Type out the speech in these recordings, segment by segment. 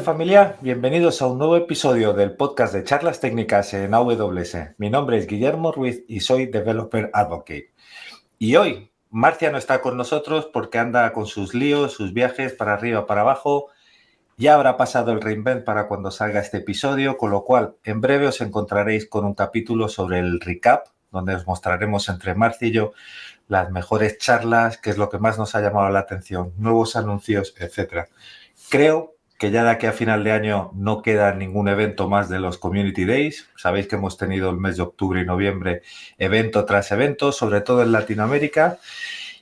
familia? Bienvenidos a un nuevo episodio del podcast de charlas técnicas en AWS. Mi nombre es Guillermo Ruiz y soy Developer Advocate. Y hoy Marcia no está con nosotros porque anda con sus líos, sus viajes para arriba, para abajo. Ya habrá pasado el reinvent para cuando salga este episodio, con lo cual en breve os encontraréis con un capítulo sobre el recap, donde os mostraremos entre Marcia y yo las mejores charlas, qué es lo que más nos ha llamado la atención, nuevos anuncios, etcétera. Creo que ya de aquí a final de año no queda ningún evento más de los Community Days. Sabéis que hemos tenido el mes de octubre y noviembre evento tras evento, sobre todo en Latinoamérica.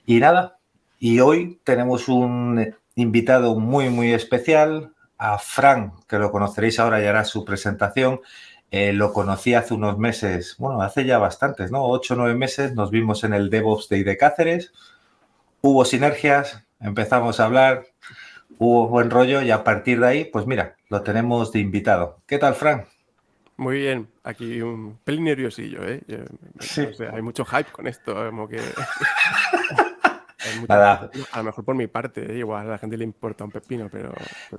Y nada, y hoy tenemos un invitado muy especial, a Fran, que lo conoceréis ahora y hará su presentación. Lo conocí hace unos meses, bueno, hace ya bastantes, ¿no? 8 o 9 meses, nos vimos en el DevOps Day de Cáceres. Hubo sinergias, empezamos a hablar, hubo buen rollo y a partir de ahí, pues mira, lo tenemos de invitado. ¿Qué tal, Fran? Muy bien, aquí un pelín nerviosillo, ¿eh? Sí. No sé, hay mucho hype con esto, como que hay mucha Nada, expectativa. A lo mejor por mi parte, ¿eh? Igual a la gente le importa un pepino, pero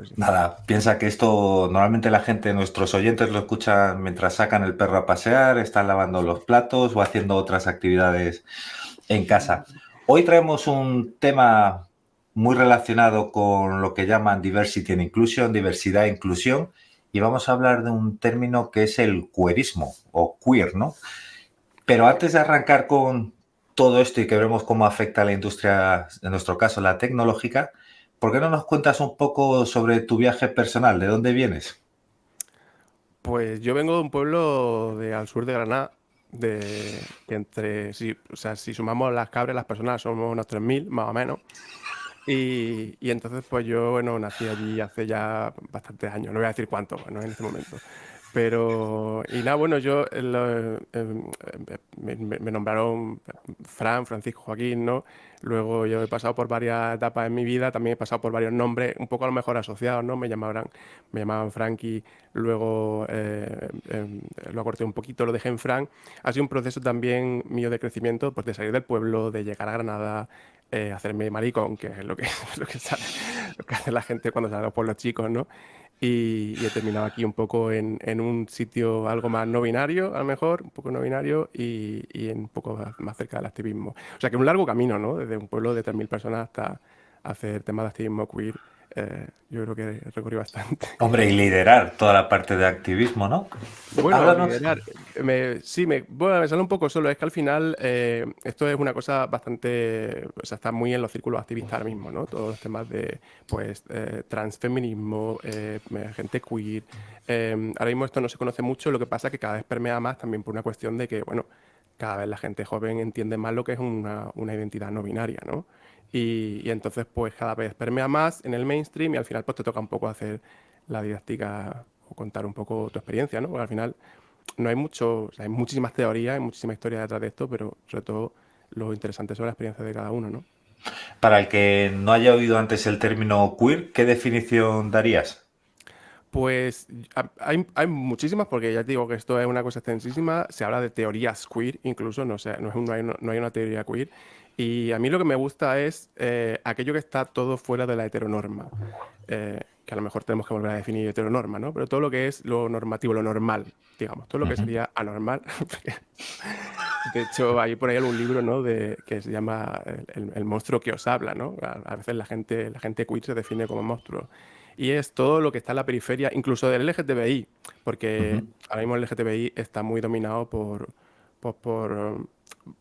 sí. nada. Piensa que esto normalmente la gente, nuestros oyentes lo escuchan mientras sacan el perro a pasear, están lavando los platos o haciendo otras actividades en casa. Hoy traemos un tema muy relacionado con lo que llaman diversity and inclusion, diversidad e inclusión, y vamos a hablar de un término que es el queerismo o queer, ¿no? Pero antes de arrancar con todo esto y que veremos cómo afecta a la industria, en nuestro caso la tecnológica, ¿por qué no nos cuentas un poco sobre tu viaje personal? ¿De dónde vienes? Pues yo vengo de un pueblo al sur de Granada, que o sea, si sumamos las cabras, las personas somos unos 3.000 más o menos. Y entonces, pues yo, bueno, nací allí hace ya bastantes años, no voy a decir cuánto, bueno, en este momento. Pero, y nada, bueno, me nombraron Francisco Joaquín, ¿no? Luego yo he pasado por varias etapas en mi vida, también he pasado por varios nombres, un poco a lo mejor asociados, ¿no? Me llamaban Frankie, luego lo acorté un poquito, lo dejé en Frank. Ha sido un proceso también mío de crecimiento, pues de salir del pueblo, de llegar a Granada, hacerme maricón, que es lo que, lo que hace la gente cuando sale por los chicos, ¿no? Y he terminado aquí un poco en un sitio algo más no binario, a lo mejor, un poco no binario, y un poco más cerca del activismo. O sea que un largo camino, ¿no? Desde un pueblo de 3.000 personas hasta hacer temas de activismo queer. Yo creo que recorrí bastante. Hombre, y liderar toda la parte de activismo, ¿no? Bueno, Háblanos. liderar, bueno, me sale un poco solo, es que al final esto es una cosa bastante, o sea, está muy en los círculos activistas ahora mismo, ¿no? Todos los temas de, pues, transfeminismo, gente queer. Ahora mismo esto no se conoce mucho, lo que pasa es que cada vez permea más también por una cuestión de que, bueno, cada vez la gente joven entiende más lo que es una identidad no binaria, ¿no? Y entonces, pues, cada vez permea más en el mainstream y al final, pues, te toca un poco hacer la didáctica o contar un poco tu experiencia, ¿no? Porque al final no hay mucho, o sea, hay muchísimas teorías, hay muchísima historia detrás de esto, pero sobre todo lo interesante son las experiencias de cada uno, ¿no? Para el que no haya oído antes el término queer, ¿qué definición darías? Pues hay muchísimas, porque ya te digo que esto es una cosa extensísima. Se habla de teorías queer, incluso, no sé, no hay una teoría queer. Y a mí lo que me gusta es aquello que está todo fuera de la heteronorma. Que a lo mejor tenemos que volver a definir heteronorma, ¿no? Pero todo lo que es lo normativo, lo normal, digamos, todo lo que Ujú. sería anormal. De hecho, hay por ahí algún libro, ¿no? Que se llama el monstruo que os habla, ¿no? A veces la gente queer se define como monstruo. Y es todo lo que está en la periferia, incluso del LGTBI, porque Ujú. ahora mismo el LGTBI está muy dominado por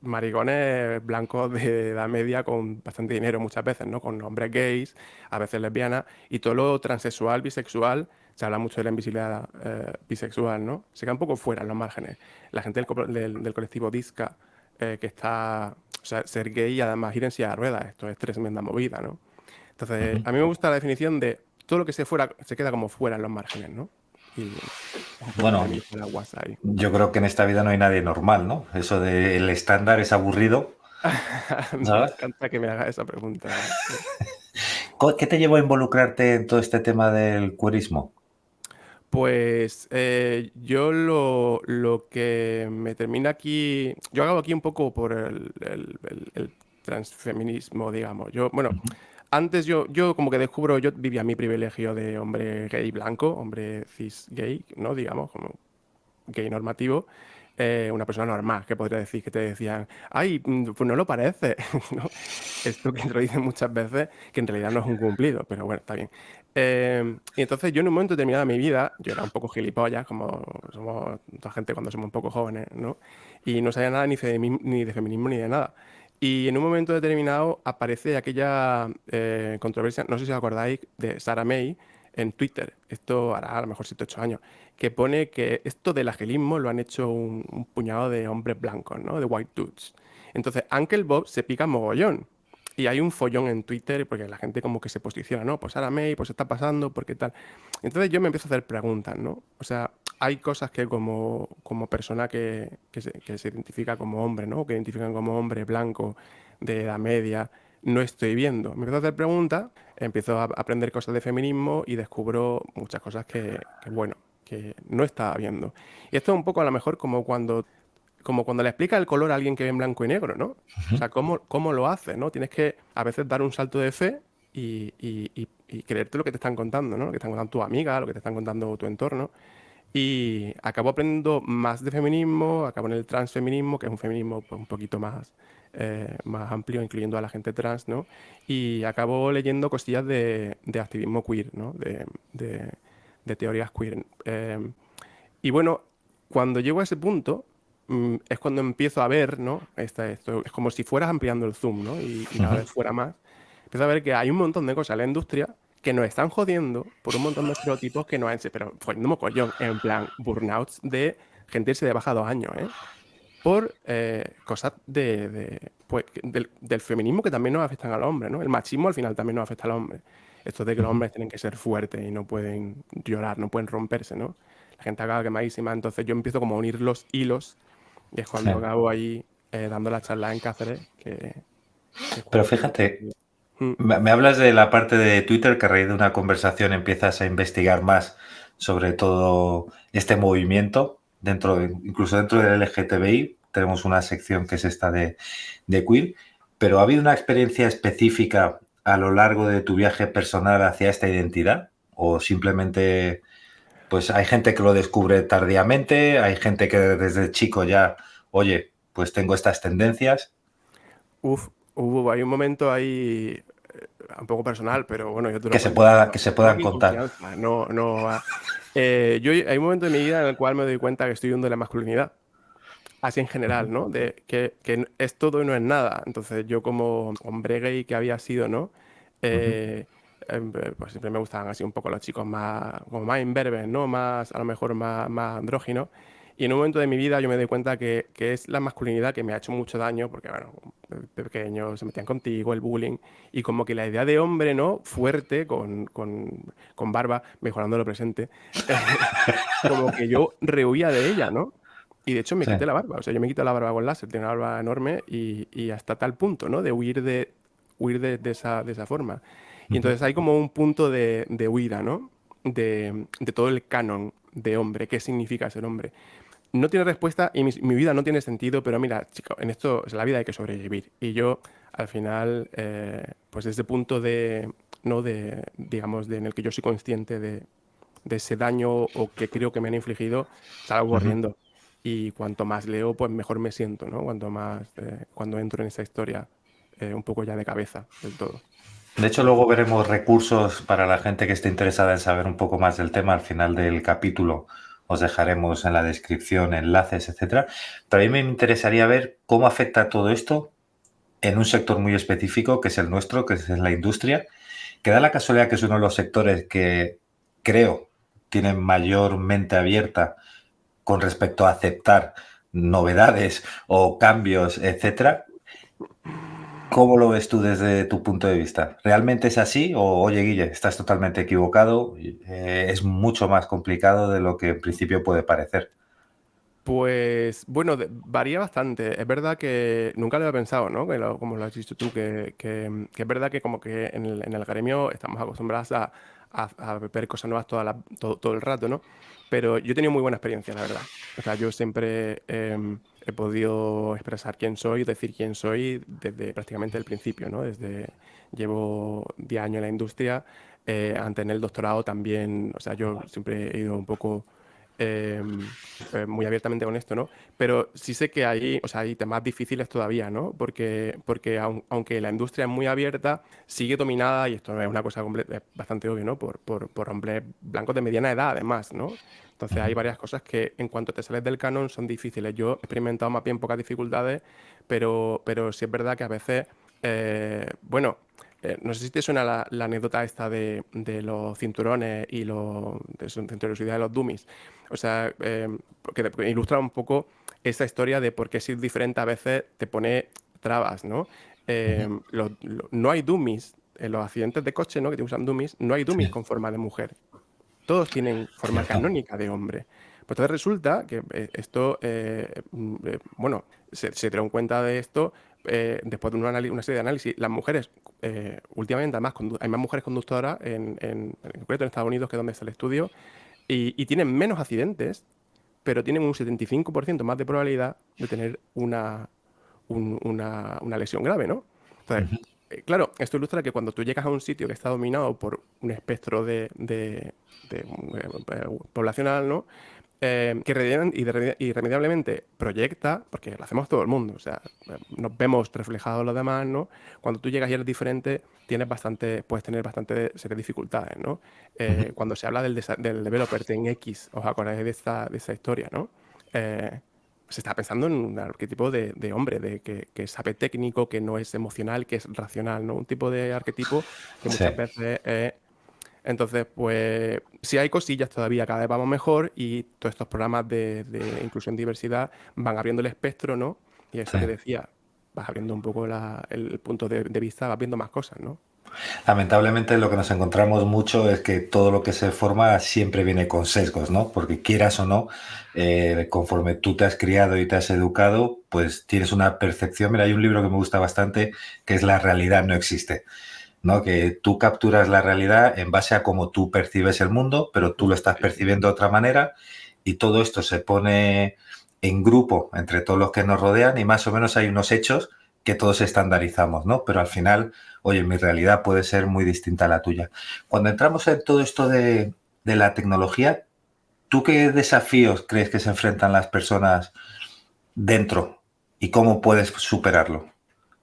maricones blancos de edad media con bastante dinero muchas veces, ¿no? Con hombres gays, a veces lesbianas, y todo lo transexual, bisexual, se habla mucho de la invisibilidad bisexual, ¿no? Se queda un poco fuera en los márgenes. La gente del colectivo Disca, que está, o sea, ser gay y además ir en silla de ruedas, esto es tremenda movida, ¿no? Entonces, Ujú. a mí me gusta la definición de todo lo que se queda como fuera en los márgenes, ¿no? Y es un poco Bueno, término de la guasa ahí. yo creo que en esta vida no hay nadie normal, ¿no? Eso del estándar es aburrido, Me ¿sabes? encanta que me hagas esa pregunta. ¿Qué te llevó a involucrarte en todo este tema del queerismo? Pues yo lo que me termina aquí, yo hago aquí un poco por el transfeminismo, digamos. Yo, bueno, Ujú. antes yo como que descubro, yo vivía mi privilegio de hombre gay blanco, hombre cis gay, ¿no? Digamos, como gay normativo, una persona normal, que podría decir que te decían, ay, pues no lo parece, ¿no? Esto que te lo dicen muchas veces, que en realidad no es un cumplido, pero bueno, está bien. Y entonces yo en un momento determinado de mi vida, yo era un poco gilipollas, como somos toda gente cuando somos un poco jóvenes, ¿no? Y no sabía nada ni de feminismo ni de nada. Y en un momento determinado aparece aquella controversia, no sé si os acordáis, de Sarah May en Twitter. Esto hará a lo mejor 7 8 años que pone que esto del agelismo lo han hecho un puñado de hombres blancos, ¿no? De white dudes. Entonces, Uncle Bob se pica mogollón. Y hay un follón en Twitter porque la gente como que se posiciona, ¿no? Pues ahora May, pues está pasando, porque tal. Entonces yo me empiezo a hacer preguntas, ¿no? O sea, hay cosas que como persona que se identifica como hombre, ¿no? Que identifican como hombre blanco de edad media, no estoy viendo. Me empiezo a hacer preguntas, empiezo a aprender cosas de feminismo y descubro muchas cosas bueno, que no estaba viendo. Y esto es un poco a lo mejor como cuando le explica el color a alguien que ve en blanco y negro, ¿no? O sea, cómo lo hace, ¿no? Tienes que a veces dar un salto de fe y creerte lo que te están contando, ¿no? Lo que te están contando tu amiga, lo que te están contando tu entorno. Y acabo aprendiendo más de feminismo, acabo en el transfeminismo, que es un feminismo pues, un poquito más amplio, incluyendo a la gente trans, ¿no? Y acabo leyendo cosillas de activismo queer, ¿no? De teorías queer. Y bueno, cuando llego a ese punto, es cuando empiezo a ver, ¿no? Esto es como si fueras ampliando el zoom, ¿no? Y cada Ujú. vez fuera más. Empiezo a ver que hay un montón de cosas en la industria que nos están jodiendo por un montón de estereotipos que no han, pero jodiendo mogollón, en plan, burnouts de gente que se de baja 2 años, ¿eh? Por cosas pues, del feminismo que también nos afectan al hombre, ¿no? El machismo al final también nos afecta al hombre. Esto de que los Ujú. hombres tienen que ser fuertes y no pueden llorar, no pueden romperse, ¿no? La gente acaba quemadísima, entonces yo empiezo como a unir los hilos y es Sí. cuando acabo ahí dando la charla en Cáceres, que es Pero cuando empiezo. fíjate, Mm, me hablas de la parte de Twitter que a raíz de una conversación empiezas a investigar más sobre todo este movimiento, incluso dentro del LGTBI, tenemos una sección que es esta de queer, pero ¿ha habido una experiencia específica a lo largo de tu viaje personal hacia esta identidad? ¿O simplemente, pues hay gente que lo descubre tardíamente, hay gente que desde chico ya, oye, pues tengo estas tendencias? Uf, hay un momento ahí un poco personal, pero bueno, yo te lo Que se cuento. pueda, Pero que se todo puedan aquí en contar. confianza, no va. Hay un momento de mi vida en el cual me doy cuenta que estoy huyendo de la masculinidad, así en general, ¿no? De que es todo y no es nada. Entonces, yo como hombre gay que había sido, ¿no? Ujú. Pues siempre me gustaban así un poco los chicos más, como más imberbes, ¿no? Más, a lo mejor más andróginos. Y en un momento de mi vida yo me doy cuenta que es la masculinidad que me ha hecho mucho daño, porque, bueno, de pequeño se metían contigo, el bullying, y como que la idea de hombre, ¿no? Fuerte, con barba, mejorando lo presente, como que yo rehuía de ella, ¿no? Y de hecho me Sí. quité la barba, o sea, yo me quité la barba con láser, tenía una barba enorme y hasta tal punto, ¿no? De huir de esa forma. Y Ujú. entonces hay como un punto de huida, ¿no? De todo el canon de hombre, qué significa ser hombre. No tiene respuesta y mi vida no tiene sentido, pero mira, chico, en esto, en la vida hay que sobrevivir. Y yo, al final, pues desde el punto no digamos, en el que yo soy consciente de ese daño o que creo que me han infligido, salgo Ujú. corriendo. Y cuanto más leo, pues mejor me siento, ¿no? Cuando entro en esa historia, un poco ya de cabeza del todo. De hecho, luego veremos recursos para la gente que esté interesada en saber un poco más del tema. Al final del capítulo os dejaremos en la descripción enlaces, etcétera. También me interesaría ver cómo afecta todo esto en un sector muy específico, que es el nuestro, que es la industria, que da la casualidad que es uno de los sectores que creo tienen mayor mente abierta con respecto a aceptar novedades o cambios, etcétera. ¿Cómo lo ves tú desde tu punto de vista? ¿Realmente es así? O, oye, Guille, estás totalmente equivocado, es mucho más complicado de lo que en principio puede parecer. Pues bueno, varía bastante. Es verdad que nunca lo había pensado, ¿no? Como lo has dicho tú, que es verdad que como que en el gremio estamos acostumbrados a ver cosas nuevas todo el rato, ¿no? pero yo he tenido muy buena experiencia, la verdad. O sea, yo siempre he podido expresar quién soy, decir quién soy desde prácticamente el principio, ¿no? Llevo 10 años en la industria, antes en el doctorado también, o sea, yo siempre he ido un poco muy abiertamente con esto, ¿no? Pero sí sé que hay, o sea, hay temas difíciles todavía, ¿no? Porque aunque la industria es muy abierta, sigue dominada, y esto es una cosa bastante obvia, ¿no? Por hombres blancos de mediana edad, además, ¿no? Entonces hay varias cosas que en cuanto te sales del canon son difíciles. Yo he experimentado más bien pocas dificultades, pero sí es verdad que a veces, bueno, no sé si te suena la anécdota esta de los cinturones y de su cinturosidad de los dummies. O sea, que ilustra un poco esa historia de por qué ser diferente a veces te pone trabas, ¿no? Ujú. No hay dummies en los accidentes de coche, ¿no? Que te usan dummies, no hay dummies Sí, con forma de mujer. Todos tienen forma cierto. canónica de hombre. Pues entonces resulta que esto, bueno, se dieron cuenta de esto después de una serie de análisis. Las mujeres, últimamente, además, hay más mujeres conductoras, en concreto en Estados Unidos, que es donde está el estudio, y tienen menos accidentes, pero tienen un 75% más de probabilidad de tener una lesión grave, ¿no? Entonces, Ujú. claro, esto ilustra que cuando tú llegas a un sitio que está dominado por un espectro poblacional, ¿no? Que irremediablemente proyecta, porque lo hacemos todo el mundo, o sea, nos vemos reflejados los demás, ¿no? Cuando tú llegas y eres diferente, puedes tener bastante serias dificultades, ¿no? Ujú. Cuando se habla del developer en X, os acordáis de esta historia, ¿no? Eh, Se está pensando en un arquetipo de hombre, que sabe técnico, que no es emocional, que es racional, ¿no? Un tipo de arquetipo que Sí. muchas veces es. Entonces, pues sí hay cosillas todavía, cada vez vamos mejor, y todos estos programas de inclusión y diversidad van abriendo el espectro, ¿no? Y eso Sí. que decía, vas abriendo un poco el punto de vista, vas viendo más cosas, ¿no? Lamentablemente lo que nos encontramos mucho es que todo lo que se forma siempre viene con sesgos, ¿no? Porque quieras o no, conforme tú te has criado y te has educado, pues tienes una percepción. Mira, hay un libro que me gusta bastante que es La realidad no existe, ¿no? Que tú capturas la realidad en base a cómo tú percibes el mundo, pero tú lo estás Sí, sí. percibiendo de otra manera y todo esto se pone en grupo entre todos los que nos rodean y más o menos hay unos hechos que todos estandarizamos, ¿no? Pero al final, oye, mi realidad puede ser muy distinta a la tuya. Cuando entramos en todo esto de la tecnología, ¿tú qué desafíos crees que se enfrentan las personas dentro y cómo puedes superarlo?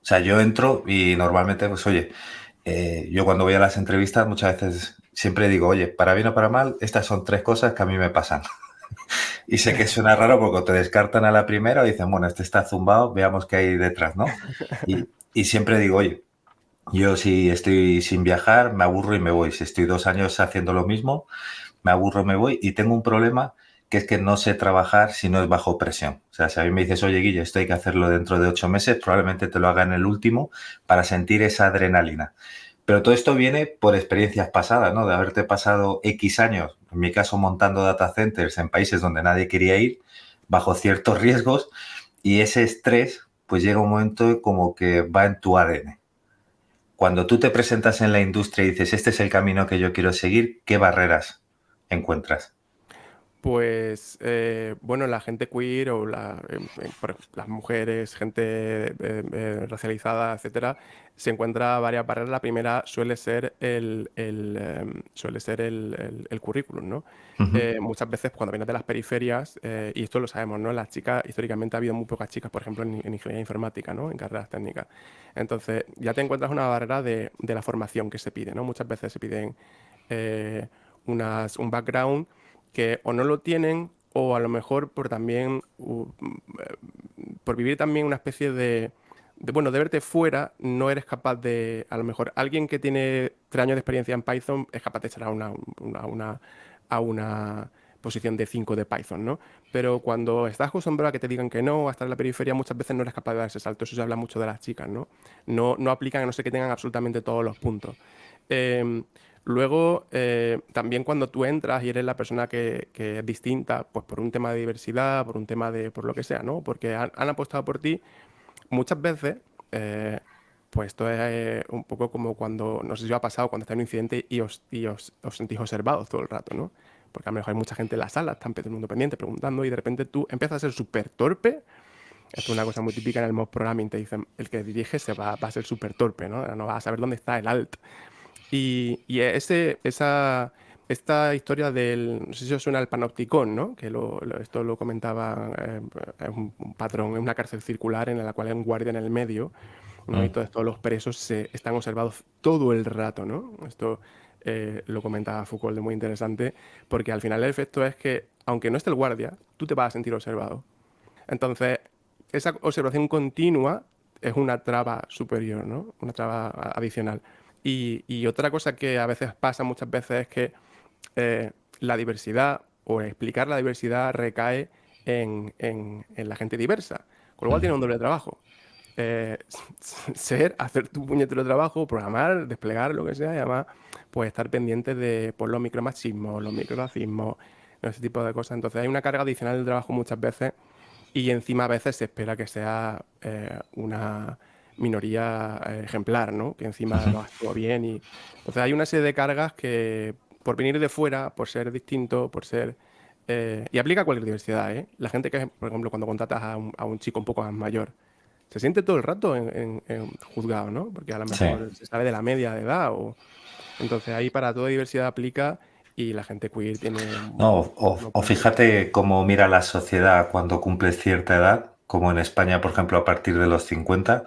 O sea, yo entro y normalmente, pues oye, yo cuando voy a las entrevistas muchas veces siempre digo, oye, para bien o para mal, estas son tres cosas que a mí me pasan. Y sé que suena raro porque te descartan a la primera o dicen, bueno, este está zumbado, veamos qué hay detrás, ¿no? Y siempre digo, oye, yo si estoy sin viajar, me aburro y me voy. Si estoy 2 años haciendo lo mismo, me aburro, me voy y tengo un problema que es que no sé trabajar si no es bajo presión. O sea, si a mí me dices, oye, Guille, esto hay que hacerlo dentro de 8 meses, probablemente te lo haga en el último para sentir esa adrenalina. Pero todo esto viene por experiencias pasadas, ¿no? De haberte pasado X años, en mi caso montando data centers en países donde nadie quería ir, bajo ciertos riesgos, y ese estrés, pues llega un momento como que va en tu ADN. Cuando tú te presentas en la industria y dices, este es el camino que yo quiero seguir, ¿qué barreras encuentras? Pues, bueno, la gente queer o las mujeres, gente racializada, etcétera, se encuentra varias barreras. La primera suele ser el currículum, ¿no? Uh -huh. Muchas veces cuando vienes de las periferias, y esto lo sabemos, ¿no? Las chicas, históricamente ha habido muy pocas chicas, por ejemplo, en ingeniería informática, ¿no? En carreras técnicas. Entonces, ya te encuentras una barrera de la formación que se pide, ¿no? Muchas veces se piden eh, un background que o no lo tienen o a lo mejor por vivir también una especie bueno, de verte fuera, no eres capaz a lo mejor alguien que tiene 3 años de experiencia en Python es capaz de echar a una posición de 5 de Python, ¿no? Pero cuando estás acostumbrado a que te digan que no, a estar en la periferia, muchas veces no eres capaz de dar ese salto. Eso se habla mucho de las chicas, ¿no? No aplican a no ser que tengan absolutamente todos los puntos. Em, Luego, también cuando tú entras y eres la persona que es distinta, pues por un tema de diversidad, por lo que sea, ¿no? Porque han apostado por ti, muchas veces, eh, pues esto es un poco como cuando, no sé si os ha pasado, cuando está en un incidente y os sentís observados todo el rato, ¿no? porque a lo mejor hay mucha gente en la sala, está todo el mundo pendiente, preguntando, y de repente tú empiezas a ser súper torpe. Esto es una cosa muy típica en el mob programming, te dicen, el que dirige va a ser súper torpe, ¿no? No va a saber dónde está el alt. Y esta historia del, no sé si os suena el panopticón, ¿no? Que esto lo comentaba, es un patrón, es una cárcel circular en la cual hay un guardia en el medio, ¿no? Y Mm. todos los presos están observados todo el rato, ¿no? Esto lo comentaba Foucault de muy interesante, porque al final el efecto es que, aunque no esté el guardia, tú te vas a sentir observado. Entonces, esa observación continua es una traba superior, ¿no? Una traba adicional. Y otra cosa que a veces pasa muchas veces es que la diversidad o explicar la diversidad recae en la gente diversa, con lo cual tiene un doble trabajo. Eh, hacer tu puñetero trabajo, programar, desplegar lo que sea, y además pues estar pendiente de por los micromachismos, los microracismos, ese tipo de cosas. Entonces hay una carga adicional del trabajo muchas veces y encima a veces se espera que sea una minoría ejemplar, ¿no? Que encima lo haga todo bien. Entonces hay una serie de cargas que por venir de fuera, por ser distinto, por ser... y aplica a cualquier diversidad, ¿eh? La gente que, por ejemplo, cuando contratas a un chico un poco más mayor, se siente todo el rato en juzgado, ¿no? Porque a lo Sí. mejor se sabe de la media de edad. Entonces ahí para toda diversidad aplica y la gente queer tiene No, no o puede ser. fíjate cómo mira la sociedad cuando cumples cierta edad, como en España, por ejemplo, a partir de los 50,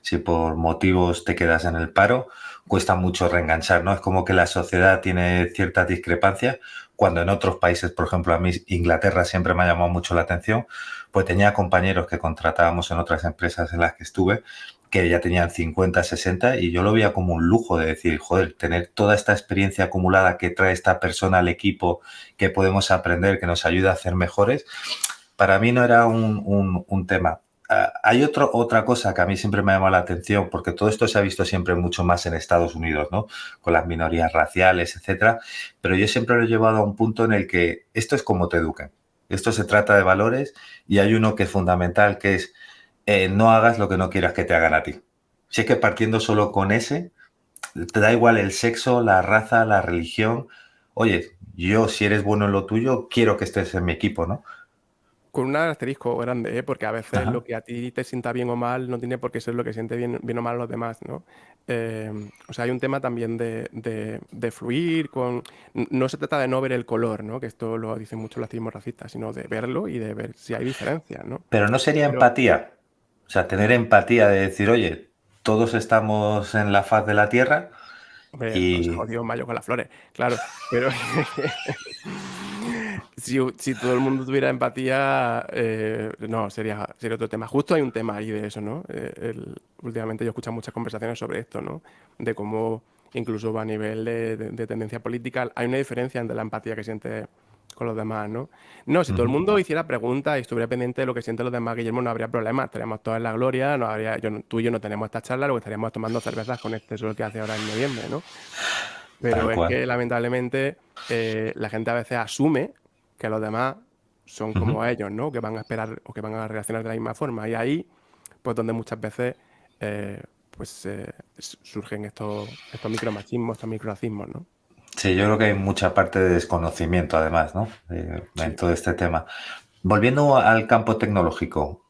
si por motivos te quedas en el paro, cuesta mucho reenganchar, ¿no? Es como que la sociedad tiene ciertas discrepancias, cuando en otros países, por ejemplo, a mí Inglaterra siempre me ha llamado mucho la atención, pues tenía compañeros que contratábamos en otras empresas en las que estuve, que ya tenían 50, 60, y yo lo veía como un lujo de decir, joder, tener toda esta experiencia acumulada que trae esta persona al equipo, que podemos aprender, que nos ayuda a hacer mejores, para mí no era un tema. Hay otra cosa que a mí siempre me ha llamado la atención, porque todo esto se ha visto siempre mucho más en Estados Unidos, ¿no? Con las minorías raciales, etcétera, pero yo siempre lo he llevado a un punto en el que esto es como te eduquen. Esto se trata de valores y hay uno que es fundamental, que es no hagas lo que no quieras que te hagan a ti. Si es que partiendo solo con ese, te da igual el sexo, la raza, la religión. Oye, yo si eres bueno en lo tuyo, quiero que estés en mi equipo, ¿no? Con un asterisco grande, ¿eh? Porque a veces lo Ajá. que a ti te sienta bien o mal no tiene por qué ser lo que siente bien o mal los demás, ¿no? O sea, hay un tema también de fluir con... No se trata de no ver el color, ¿no? Que esto lo dicen muchos los activismos racistas, sino de verlo y de ver si hay diferencias, ¿no? Pero no sería Pero, empatía. O sea, tener empatía de decir, oye, todos estamos en la faz de la Tierra hombre, nos ha y... jodido Mayo con las flores, claro, pero si todo el mundo tuviera empatía, no, sería otro tema. Justo hay un tema ahí de eso, ¿no? Últimamente yo he escuchado muchas conversaciones sobre esto, ¿no? De cómo incluso a nivel de tendencia política hay una diferencia entre la empatía que siente con los demás, ¿no? No, si todo el Ujú. mundo hiciera preguntas y estuviera pendiente de lo que sienten los demás, Guillermo, no habría problema, estaríamos todos en la gloria, no habría, tú y yo no tenemos esta charla, lo que estaríamos tomando cervezas con este sol que hace ahora en noviembre, ¿no? Tal Pero es cual. que lamentablemente la gente a veces asume que los demás son Ujú. como ellos, ¿no? Que van a esperar o que van a reaccionar de la misma forma. Y ahí, pues donde muchas veces surgen estos micromachismos, estos microracismos, ¿no? Sí, yo creo que hay mucha parte de desconocimiento, además, ¿no? En Sí. todo este tema. Volviendo al campo tecnológico,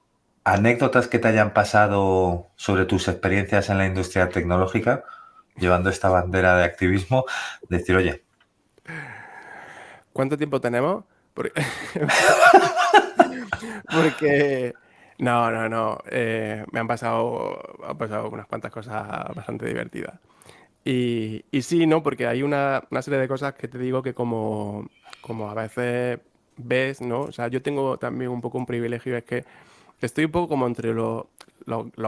anécdotas que te hayan pasado sobre tus experiencias en la industria tecnológica, llevando esta bandera de activismo, decir, oye, ¿Cuánto tiempo tenemos? Porque, porque no, no, no. Me han pasado unas cuantas cosas bastante divertidas. Y sí, ¿no? Porque hay una serie de cosas que te digo que como a veces ves, ¿no? O sea, yo tengo también un poco un privilegio, es que estoy un poco como entre los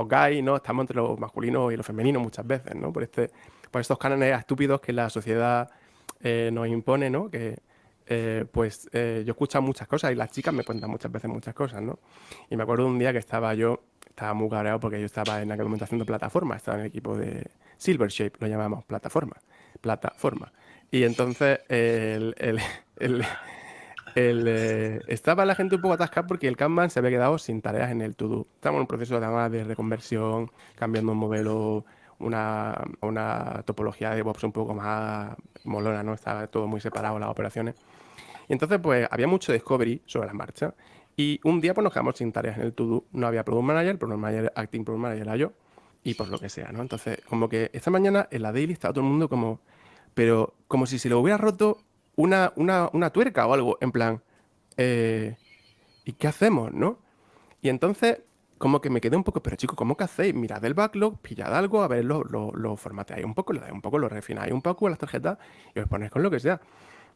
gays, ¿no? Estamos entre los masculinos y los femeninos muchas veces, ¿no? Por estos cánones estúpidos que la sociedad nos impone, ¿no? Yo escucho muchas cosas y las chicas me cuentan muchas veces muchas cosas, ¿no? Y me acuerdo un día que estaba muy cabreado porque yo estaba en aquel momento haciendo plataforma, estaba en el equipo de Silver Shape, lo llamamos plataforma. Y entonces el- estaba la gente un poco atascada porque el Kanban se había quedado sin tareas en el to-do. Estamos en un proceso además de reconversión, cambiando un modelo, una topología de DevOps un poco más molona, ¿no? Estaba todo muy separado las operaciones. Y entonces, pues, había mucho discovery sobre la marcha. Y un día, pues, nos quedamos sin tareas en el to-do. No había product manager, acting product manager era yo, y pues lo que sea, ¿no? Entonces, como que esta mañana en la daily estaba todo el mundo como, pero como si se le hubiera roto una tuerca o algo, en plan, eh, ¿y qué hacemos, no? Y entonces, como que me quedé un poco, pero chicos, ¿cómo que hacéis? Mirad el backlog, pillad algo, a ver, lo formateáis un poco, lo dais un poco, lo refináis un poco las tarjetas y os ponéis con lo que sea.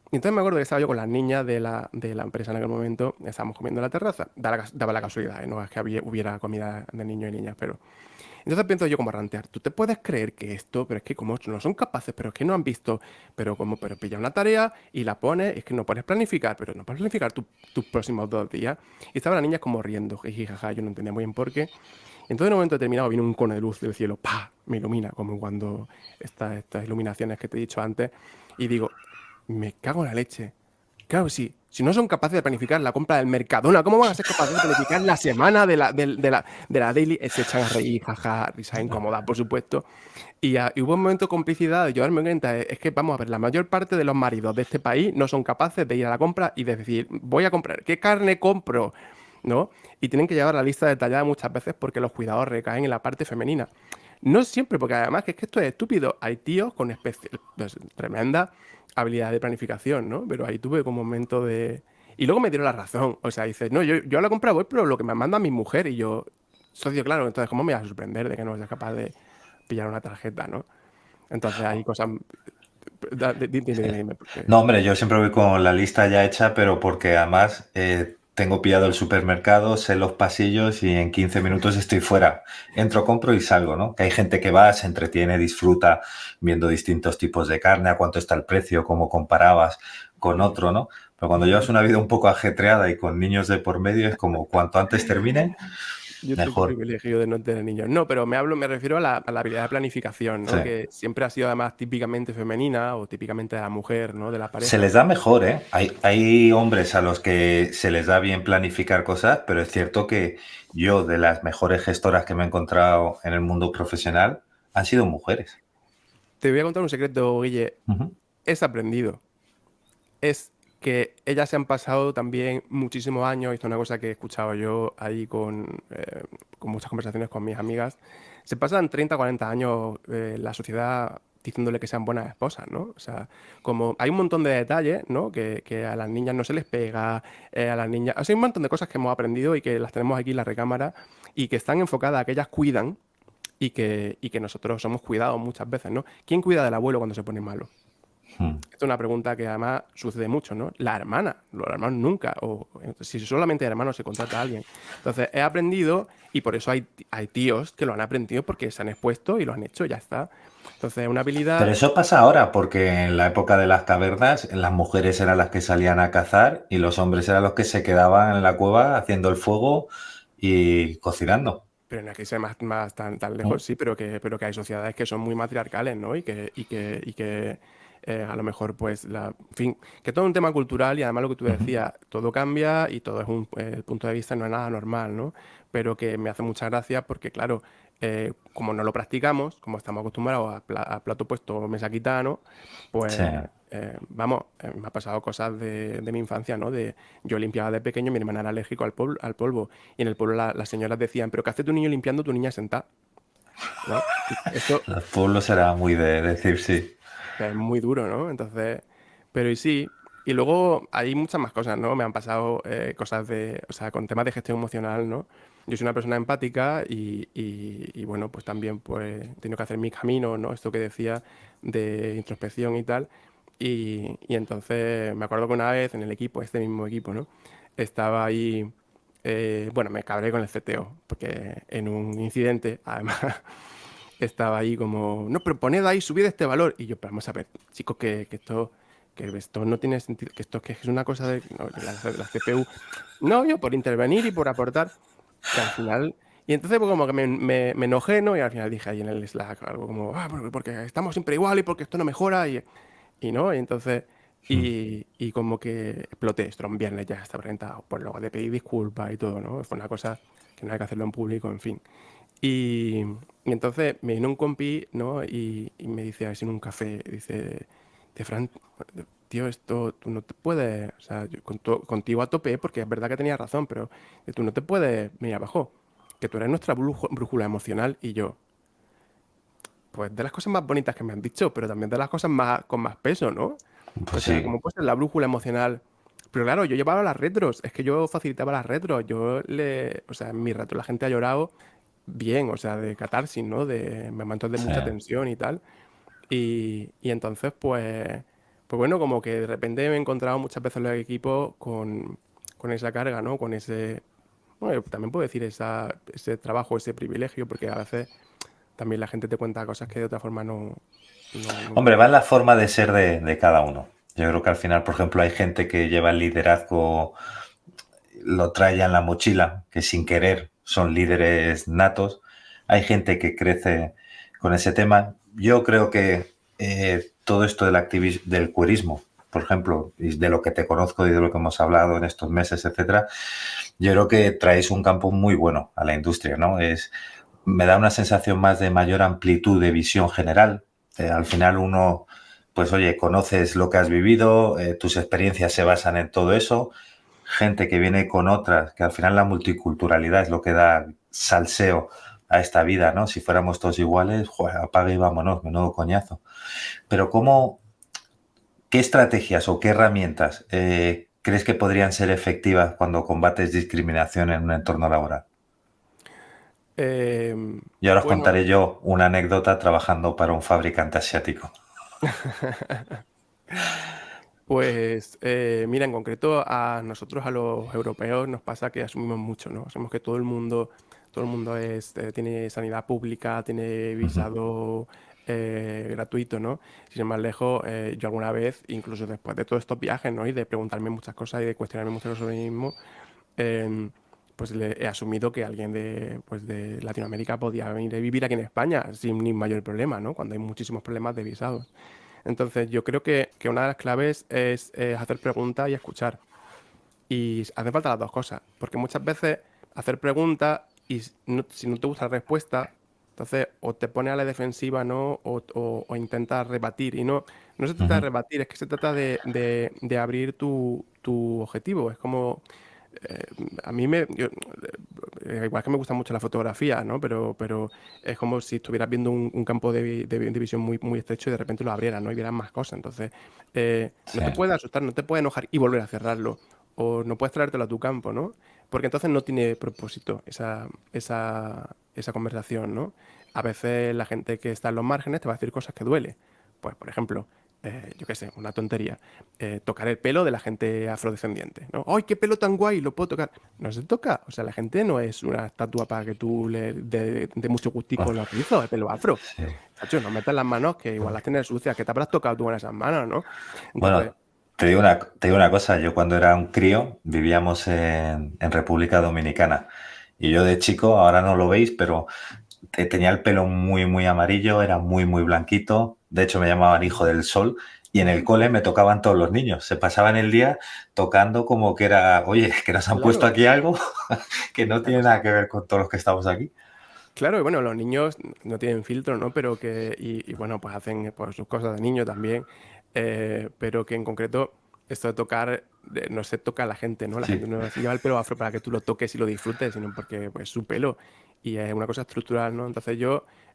Y entonces me acuerdo que estaba yo con las niñas de la empresa en aquel momento, estábamos comiendo en la terraza, daba la casualidad, ¿eh? No es que hubiera comida de niños y niñas, pero... Entonces pienso yo como a rantear, tú te puedes creer que esto, pero es que como no son capaces, pero es que no han visto, pero pilla una tarea y la pones, es que no puedes planificar, pero no puedes planificar tus próximos 2 días. Y estaban las niñas como riendo, jiji, jaja, yo no entendía muy bien por qué. Entonces en un momento determinado viene un cono de luz del cielo, ¡pah! Me ilumina, como cuando estas iluminaciones que te he dicho antes, y digo, me cago en la leche. Claro, sí. Si no son capaces de planificar la compra del Mercadona, ¿cómo van a ser capaces de planificar la semana de la daily? Se echan a reír, jaja, risa incómoda, por supuesto. Y hubo un momento de complicidad, de yo darme cuenta, es que vamos a ver, la mayor parte de los maridos de este país no son capaces de ir a la compra y de decir, voy a comprar, ¿qué carne compro? ¿No? Y tienen que llevar la lista detallada muchas veces porque los cuidados recaen en la parte femenina. No siempre, porque además que es que esto es estúpido. Hay tíos con tremenda habilidad de planificación, ¿no? Pero ahí tuve como un momento de... Y luego me dieron la razón. O sea, dices, no, yo a la compra voy, pero lo que me manda mi mujer y yo, socio, claro, entonces, ¿cómo me vas a sorprender de que no seas capaz de pillar una tarjeta, ¿no? Entonces hay cosas... Dime, porque... No, hombre, yo siempre voy con la lista ya hecha, pero porque además tengo pillado el supermercado, sé los pasillos y en 15 minutos estoy fuera. Entro, compro y salgo, ¿no? Que hay gente que va, se entretiene, disfruta viendo distintos tipos de carne, a cuánto está el precio, cómo comparabas con otro, ¿no? Pero cuando llevas una vida un poco ajetreada y con niños de por medio, es como cuanto antes termine, Yo tengo el mejor. privilegio de no tener niños. No, pero me refiero a la habilidad de planificación, Sí. ¿no? Que siempre ha sido además típicamente femenina o típicamente de la mujer, ¿no? De la Se pareja. les da mejor, ¿eh? Hay hombres a los que se les da bien planificar cosas, pero es cierto que yo, de las mejores gestoras que me he encontrado en el mundo profesional, han sido mujeres. Te voy a contar un secreto, Guille. Ujú. Es aprendido. Es que ellas se han pasado también muchísimos años, y esto es una cosa que he escuchado yo ahí con muchas conversaciones con mis amigas, se pasan 30, 40 años la sociedad diciéndole que sean buenas esposas, ¿no? O sea, como hay un montón de detalles, ¿no? Que a las niñas no se les pega, a las niñas... O sea, hay un montón de cosas que hemos aprendido y que las tenemos aquí en la recámara y que están enfocadas a que ellas cuidan y que nosotros somos cuidados muchas veces, ¿no? ¿Quién cuida del abuelo cuando se pone malo? Mm. Esta es una pregunta que además sucede mucho, ¿no? La hermana, los hermanos nunca, o si solamente de hermanos se contrata a alguien. Entonces, he aprendido y por eso hay tíos que lo han aprendido porque se han expuesto y lo han hecho, ya está. Entonces, es una Pero habilidad, eso pasa ahora, porque en la época de las cavernas, las mujeres eran las que salían a cazar y los hombres eran los que se quedaban en la cueva haciendo el fuego y cocinando. pero no es que sea más tan Mm. lejos, sí, pero que hay sociedades que son muy matriarcales, ¿no? Y que a lo mejor, pues, en fin, que todo es un tema cultural y además lo que tú Ujú. decías, todo cambia y todo es el punto de vista no es nada normal, ¿no? Pero que me hace mucha gracia porque, claro, como no lo practicamos, como estamos acostumbrados a plato puesto mesa quitano, Sí. pues, vamos, me ha pasado cosas de mi infancia, ¿no? Yo limpiaba de pequeño, mi hermana era alérgico al polvo. Y en el pueblo las señoras decían, pero ¿qué hace tu niño limpiando tu niña sentada? ¿No? Y esto Los pueblos era muy de decir sí. es muy duro, ¿no? Entonces, pero y sí. Y luego hay muchas más cosas, ¿no? Me han pasado cosas o sea, con temas de gestión emocional, ¿no? Yo soy una persona empática y bueno, pues también pues he tenido que hacer mi camino, ¿no? Esto que decía de introspección y tal. Y entonces me acuerdo que una vez en el equipo, este mismo equipo, ¿no? Estaba ahí, bueno, me cabré con el CTO, porque en un incidente, además, estaba ahí como, no, pero poned ahí, subid este valor. Y yo, pero vamos a ver, chicos, que esto no tiene sentido, que esto que es una cosa de no, la CPU. No, yo por intervenir y por aportar, que al final... Y entonces pues, como que me enojé, ¿no? Y al final dije ahí en el Slack algo como, porque estamos siempre igual y porque esto no mejora y no, y entonces... Mm. Y como que exploté, esto era un viernes ya estaba reventado, pues luego de pedir disculpas y todo, ¿no? Fue una cosa que no hay que hacerlo en público, en fin. Y entonces me vino un compi, ¿no? Y me dice, así en un café, dice, Fran, tío, esto tú no te puedes, o sea, yo contigo a tope, porque es verdad que tenías razón, pero tú no te puedes venir abajo, que tú eres nuestra brújula emocional y yo, pues de las cosas más bonitas que me han dicho, pero también de las cosas más con más peso, ¿no? O Pues sea, sí, como puede ser la brújula emocional. Pero claro, yo llevaba las retros, es que yo facilitaba las retros, o sea, en mi retro la gente ha llorado bien, o sea, de catarsis, ¿no? De momentos de sí. mucha tensión y tal. Y entonces, pues bueno, como que de repente me he encontrado muchas veces en los equipos con esa carga, ¿no? Con ese, bueno, también puedo decir ese trabajo, ese privilegio, porque a veces también la gente te cuenta cosas que de otra forma no Hombre, va en la forma de ser de cada uno. Yo creo que al final, por ejemplo, hay gente que lleva el liderazgo, lo trae ya en la mochila, que sin querer son líderes natos. Hay gente que crece con ese tema. Yo creo que todo esto del queerismo, por ejemplo, y de lo que te conozco y de lo que hemos hablado en estos meses, etcétera, yo creo que traéis un campo muy bueno a la industria, ¿no? Me da una sensación más de mayor amplitud de visión general. Al final uno, pues oye, conoces lo que has vivido, tus experiencias se basan en todo eso, gente que viene con otras, que al final la multiculturalidad es lo que da salseo a esta vida, ¿no? Si fuéramos todos iguales, joder, apaga y vámonos, menudo coñazo. Pero ¿qué estrategias o qué herramientas crees que podrían ser efectivas cuando combates discriminación en un entorno laboral? Y ahora os Bueno, contaré yo una anécdota trabajando para un fabricante asiático. pues mira, en concreto a nosotros, a los europeos, nos pasa que asumimos mucho, ¿no? Asumimos que todo el mundo tiene sanidad pública, tiene Ujú. visado gratuito, ¿no? Sin ir más lejos, yo alguna vez, incluso después de todos estos viajes, ¿no? Y de preguntarme muchas cosas y de cuestionarme muchas cosas sobre mí mismo, em, pues he asumido que alguien de Latinoamérica podía venir a vivir aquí en España sin ni mayor problema, ¿no? Cuando hay muchísimos problemas de visados. Entonces, yo creo que una de las claves es hacer preguntas y escuchar. Y hacen falta las dos cosas, porque muchas veces hacer preguntas y si no te gusta la respuesta, entonces o te pones a la defensiva, ¿no? O intentas rebatir. Y no se trata de Ujú. rebatir, es que se trata de abrir tu objetivo. Es como, eh, a mí igual que me gusta mucho la fotografía, ¿no? Pero es como si estuvieras viendo un campo de visión muy, muy estrecho y de repente lo abrieras, ¿no? Y vieras más cosas. Entonces, no Sí, te puedes asustar, no te puedes enojar y volver a cerrarlo. O no puedes traértelo a tu campo, ¿no? Porque entonces no tiene propósito esa conversación, ¿no? A veces la gente que está en los márgenes te va a decir cosas que duele. Pues, por ejemplo, yo qué sé, una tontería. Tocar el pelo de la gente afrodescendiente, ¿no? ¡Ay, qué pelo tan guay! Lo puedo tocar. No se toca. O sea, la gente no es una estatua para que tú le de mucho gustico los rizos, el pelo afro. sí. Chacho, no metas las manos que igual las tienes sucias, que te habrás tocado tú en esas manos, ¿no? Entonces, Bueno, te digo una cosa, yo cuando era un crío vivíamos en República Dominicana y yo de chico, ahora no lo veis, pero tenía el pelo muy, muy amarillo, era muy, muy blanquito, de hecho me llamaban hijo del sol y en el cole me tocaban todos los niños, se pasaban el día tocando como que era, oye, que nos han puesto claro, aquí algo que no la tiene cosa. nada que ver con todos los que estamos aquí. Claro, y bueno, los niños no tienen filtro, ¿no? Pero bueno, pues hacen pues, sus cosas de niño también, pero que en concreto esto de tocar, no se toca a la gente, ¿no? La gente Sí, no se lleva el pelo afro para que tú lo toques y lo disfrutes, sino porque pues, es su pelo y es una cosa estructural, ¿no? Entonces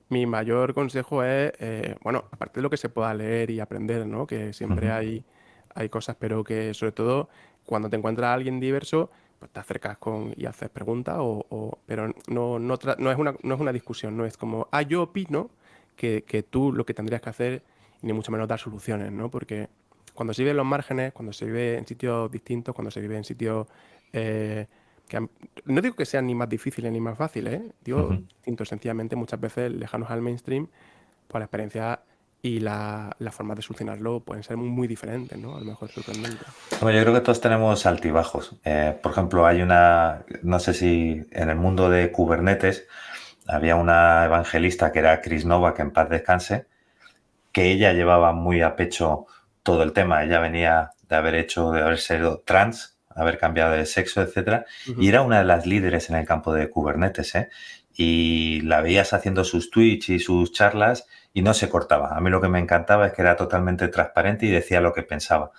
mi mayor consejo es, bueno, aparte de lo que se pueda leer y aprender, ¿no? Que siempre ujú, hay cosas, pero que sobre todo cuando te encuentras a alguien diverso pues te acercas y haces preguntas, pero no es una discusión, no es como, yo opino que tú lo que tendrías que hacer, y ni mucho menos dar soluciones, ¿no? Porque cuando se vive en los márgenes, cuando se vive en sitios distintos, cuando se vive en sitios eh, no digo que sean ni más difíciles ni más fáciles, ¿eh? Digo ujú. distintos, sencillamente muchas veces lejanos al mainstream, pues la experiencia y la forma de solucionarlo pueden ser muy, muy diferentes, ¿no? A lo mejor sorprendente. Bueno, yo creo que todos tenemos altibajos. Por ejemplo, no sé si en el mundo de Kubernetes había una evangelista que era Chris Nova, que en paz descanse, que ella llevaba muy a pecho todo el tema. Ella venía de haber sido trans, haber cambiado de sexo, etcétera, y Ujú. era una de las líderes en el campo de Kubernetes, ¿eh? Y la veías haciendo sus tweets y sus charlas y no se cortaba. A mí lo que me encantaba es que era totalmente transparente y decía lo que pensaba.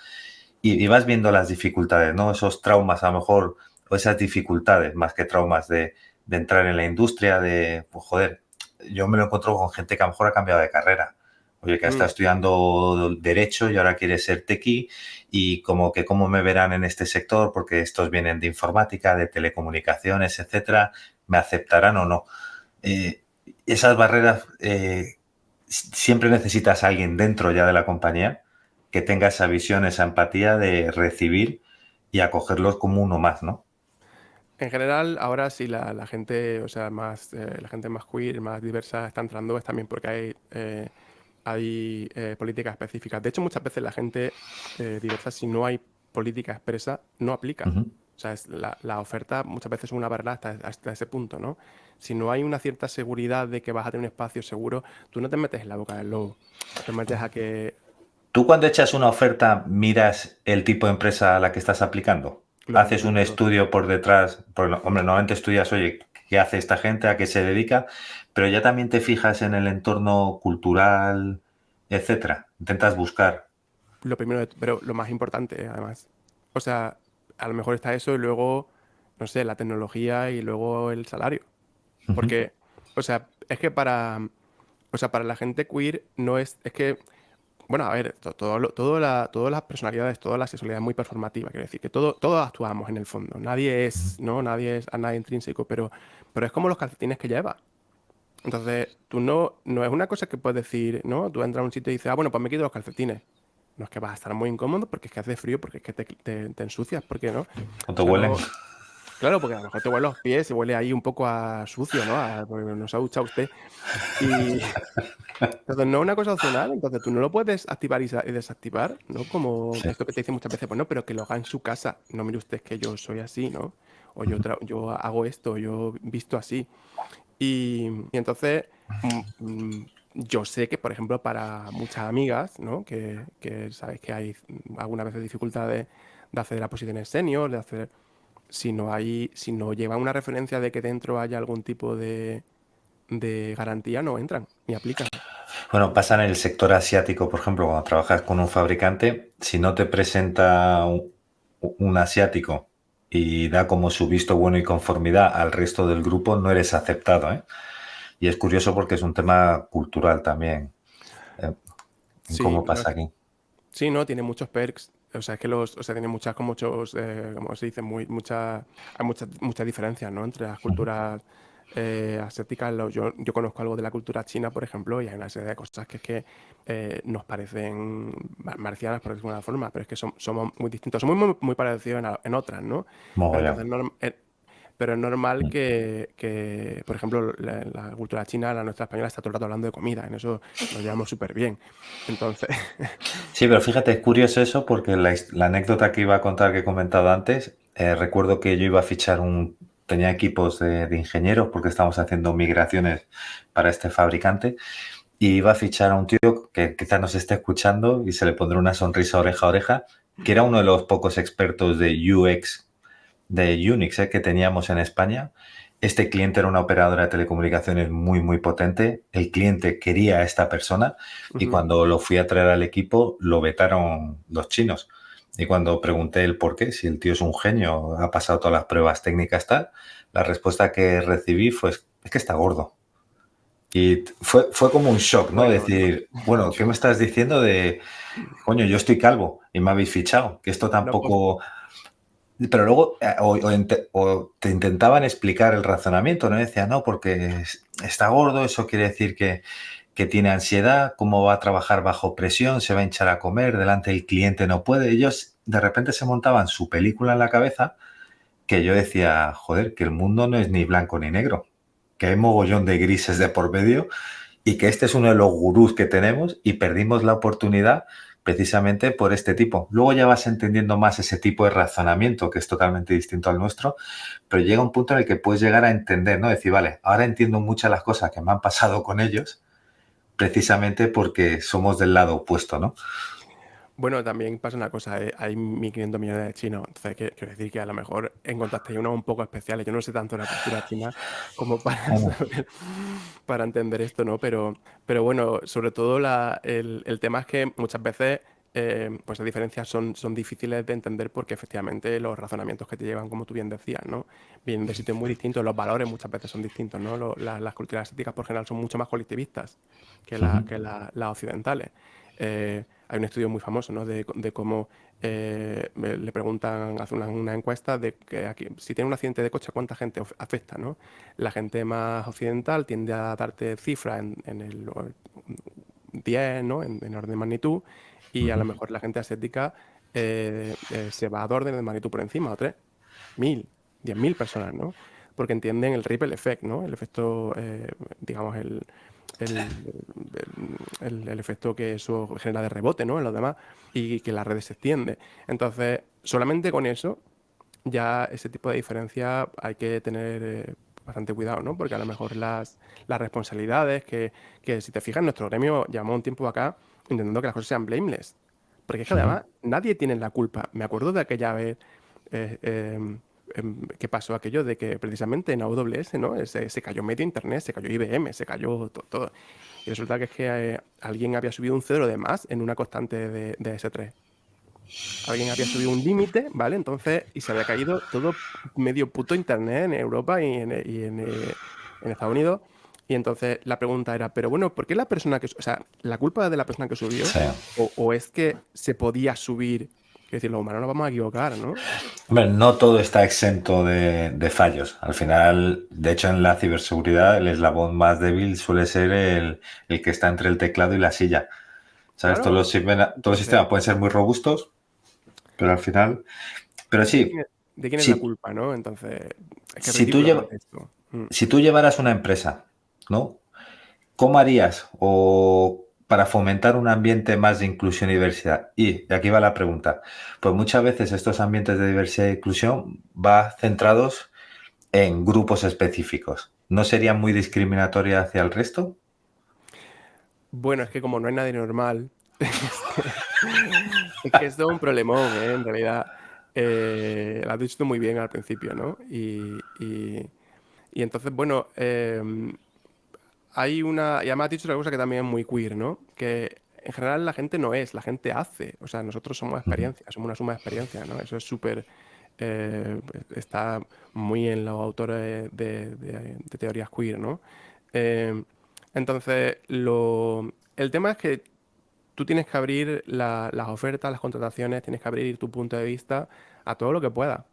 Y vas viendo las dificultades, ¿no? Esos traumas a lo mejor, o esas dificultades, más que traumas de entrar en la industria, de, pues joder, yo me lo encuentro con gente que a lo mejor ha cambiado de carrera. Oye, que está Mm. estudiando Derecho y ahora quiere ser tequi y como que cómo me verán en este sector porque estos vienen de informática, de telecomunicaciones, etcétera, me aceptarán o no. Eh, esas barreras, siempre necesitas a alguien dentro ya de la compañía que tenga esa visión, esa empatía de recibir y acogerlos como uno más, ¿no? En general, ahora sí la gente, o sea, la gente más queer, más diversa está entrando, es también porque hay políticas específicas. De hecho, muchas veces la gente diversa, si no hay política expresa, no aplica. Ujú. O sea, la oferta muchas veces es una barrera hasta ese punto, ¿no? Si no hay una cierta seguridad de que vas a tener un espacio seguro, tú no te metes en la boca del lobo. Te metes a que, Tú cuando echas una oferta, miras el tipo de empresa a la que estás aplicando. lo Haces miro un todo. estudio por detrás, hombre, normalmente estudias, oye, qué hace esta gente, a qué se dedica, pero ya también te fijas en el entorno cultural, etcétera. Intentas buscar. Lo primero, pero lo más importante, además. O sea, a lo mejor está eso y luego, no sé, la tecnología y luego el salario. Ujú, Porque, o sea, es que o sea, para la gente queer no es que, bueno, a ver, todas las personalidades, toda la sexualidad es muy performativa, quiero decir, que todos actuamos en el fondo. Nadie ujú. es, ¿no? Nadie es a nadie intrínseco, pero es como los calcetines que llevas. Entonces, tú no es una cosa que puedes decir, ¿no? Tú entras a un sitio y dices, ah, bueno, pues me quito los calcetines. No es que vas a estar muy incómodo porque es que hace frío, porque es que te ensucias, ¿por qué no? O ¿No te sea, huelen? no. Claro, porque a lo mejor te huelen los pies y huele ahí un poco a sucio, ¿no? Porque no se ha duchado usted. Y entonces no es una cosa opcional, entonces tú no lo puedes activar y desactivar, ¿no? Como Sí. esto que te dicen muchas veces, pues no, pero que lo haga en su casa. No mire usted que yo soy así, ¿no? O yo hago esto, yo visto así. Y entonces, yo sé que, por ejemplo, para muchas amigas, ¿no? Que sabéis que hay algunas veces dificultades de acceder a posiciones senior, de hacer, si no lleva una referencia de que dentro haya algún tipo de garantía, no entran ni aplican. Bueno, pasa en el sector asiático, por ejemplo, cuando trabajas con un fabricante, si no te presenta un asiático y da como su visto bueno y conformidad al resto del grupo, no eres aceptado, ¿eh? Y es curioso porque es un tema cultural también, ¿eh? En Sí, cómo pasa aquí. sí, no, tiene muchos perks. O sea, es que o sea, tiene muchas, con muchos, como se dice, hay muchas diferencias, ¿no? Entre las Ujú. culturas asiáticas. Yo conozco algo de la cultura china, por ejemplo, y hay una serie de cosas que es que nos parecen marcianas, por decirlo de alguna forma, pero es que somos muy distintos. Somos muy parecidos en otras, ¿no? Pero Mogollón. entonces, pero es normal Mm. por ejemplo, la cultura china, la nuestra española, está todo el rato hablando de comida. En eso nos llevamos súper bien. Entonces, Sí, pero fíjate, es curioso eso porque la anécdota que iba a contar que he comentado antes, recuerdo que yo iba a fichar tenía equipos de ingenieros porque estábamos haciendo migraciones para este fabricante y iba a fichar a un tío que quizás nos esté escuchando y se le pondrá una sonrisa oreja a oreja, que era uno de los pocos expertos de UX de Unix, que teníamos en España. Este cliente era una operadora de telecomunicaciones muy, muy potente. El cliente quería a esta persona y ujú. cuando lo fui a traer al equipo lo vetaron los chinos. Y cuando pregunté el por qué, si el tío es un genio, ha pasado todas las pruebas técnicas, tal, la respuesta que recibí fue, es que está gordo. Y fue como un shock, ¿no? Bueno, no, Decir, bueno, ¿qué me estás diciendo de, coño, yo estoy calvo y me habéis fichado? Que esto no, pues, tampoco... Pero luego o te intentaban explicar el razonamiento, ¿no? Decía, no, porque está gordo, eso quiere decir que tiene ansiedad, cómo va a trabajar bajo presión, se va a hinchar a comer, delante del cliente no puede. Ellos de repente se montaban su película en la cabeza que yo decía, joder, que el mundo no es ni blanco ni negro, que hay mogollón de grises de por medio y que este es uno de los gurús que tenemos y perdimos la oportunidad precisamente por este tipo. Luego ya vas entendiendo más ese tipo de razonamiento que es totalmente distinto al nuestro, pero llega un punto en el que puedes llegar a entender, ¿no? Decir, vale, ahora entiendo muchas de las cosas que me han pasado con ellos precisamente porque somos del lado opuesto, ¿no? Bueno, también pasa una cosa, hay 1.500 millones de chinos, entonces quiero decir que a lo mejor encontraste unos un poco especiales. Yo no sé tanto la cultura china como para Bueno, saber, para entender esto, ¿no? Pero bueno, sobre todo el tema es que muchas veces pues las diferencias son difíciles de entender porque efectivamente los razonamientos que te llevan, como tú bien decías, ¿no? Vienen de sitios muy distintos, los valores muchas veces son distintos, ¿no? Las culturas asiáticas por general son mucho más colectivistas ujú, las occidentales. Hay un estudio muy famoso, ¿no? De cómo le preguntan, hacen una encuesta de que aquí, si tiene un accidente de coche, ¿cuánta gente afecta, ¿no? La gente más occidental tiende a darte cifras en el 10, ¿no? En orden de magnitud, y a lo ujú. mejor la gente asiática se va a dos órdenes de magnitud por encima, o 3.000, 10.000 personas, ¿no? Porque entienden el ripple effect, ¿no? El efecto, digamos, el, el efecto que eso genera de rebote, ¿no? En los demás y que la red se extiende. Entonces, solamente con eso, ya ese tipo de diferencia hay que tener bastante cuidado, ¿no? Porque a lo mejor las responsabilidades que si te fijas, en nuestro gremio llevamos un tiempo acá intentando que las cosas sean blameless. Porque es que Ujú. además nadie tiene la culpa. Me acuerdo de aquella vez que pasó aquello de que precisamente en AWS, ¿no? Se cayó medio internet, se cayó IBM, se cayó todo. Y resulta que es que alguien había subido un cero de más en una constante de S3. Alguien había subido un límite, ¿vale? Entonces, y se había caído todo medio puto internet en Europa y en Estados Unidos. Y entonces la pregunta era, pero bueno, ¿por qué la persona o sea, la culpa es de la persona que subió? Sí. ¿O es que se podía subir? Es decir, los humanos nos vamos a equivocar, ¿no? Hombre, no todo está exento de fallos. Al final, de hecho, en la ciberseguridad, el eslabón más débil suele ser el que está entre el teclado y la silla. ¿Sabes? Claro. Todos los Entonces, sistemas pueden ser muy robustos, pero al final. Pero ¿de quién sí, de quién es la si, culpa, no? Entonces, es que es si tú ridículo hablar lleva- de esto. Mm. si tú llevaras una empresa, ¿no? ¿Cómo harías o para fomentar un ambiente más de inclusión y diversidad? Y aquí va la pregunta. Pues muchas veces estos ambientes de diversidad e inclusión van centrados en grupos específicos. ¿No sería muy discriminatoria hacia el resto? Bueno, es que como no hay nadie normal, es que esto es un problemón, ¿eh? En realidad, lo has dicho tú muy bien al principio, ¿no? Y entonces, bueno, y además has dicho otra cosa que también es muy queer, ¿no? Que en general la gente no es, la gente hace. O sea, nosotros somos Ujú. experiencias, somos una suma de experiencias, ¿no? Eso es súper, eh, está muy en los autores de teorías queer, ¿no? Eh, entonces, el tema es que tú tienes que abrir las ofertas, las contrataciones, tienes que abrir tu punto de vista a todo lo que puedas.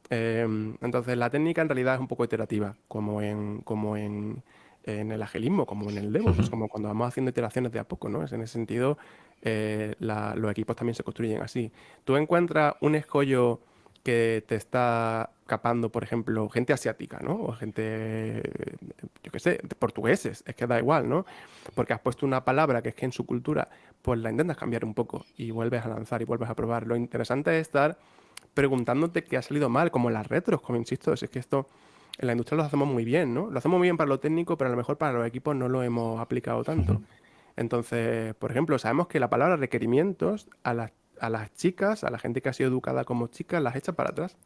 Entonces, la técnica en realidad es un poco iterativa, en el agilismo, como en el DevOps, Ujú. como cuando vamos haciendo iteraciones de a poco, ¿no? En ese sentido, los equipos también se construyen así. Tú encuentras un escollo que te está capando, por ejemplo, gente asiática, ¿no? O gente, yo qué sé, portugueses, es que da igual, ¿no? Porque has puesto una palabra que es que en su cultura, pues la intentas cambiar un poco y vuelves a lanzar y vuelves a probar. Lo interesante es estar preguntándote qué ha salido mal, como las retros, como insisto, es que esto en la industria lo hacemos muy bien, ¿no? Lo hacemos muy bien para lo técnico, pero a lo mejor para los equipos no lo hemos aplicado tanto. Ujú. Entonces, por ejemplo, sabemos que la palabra requerimientos a las chicas, a la gente que ha sido educada como chicas, las echa para atrás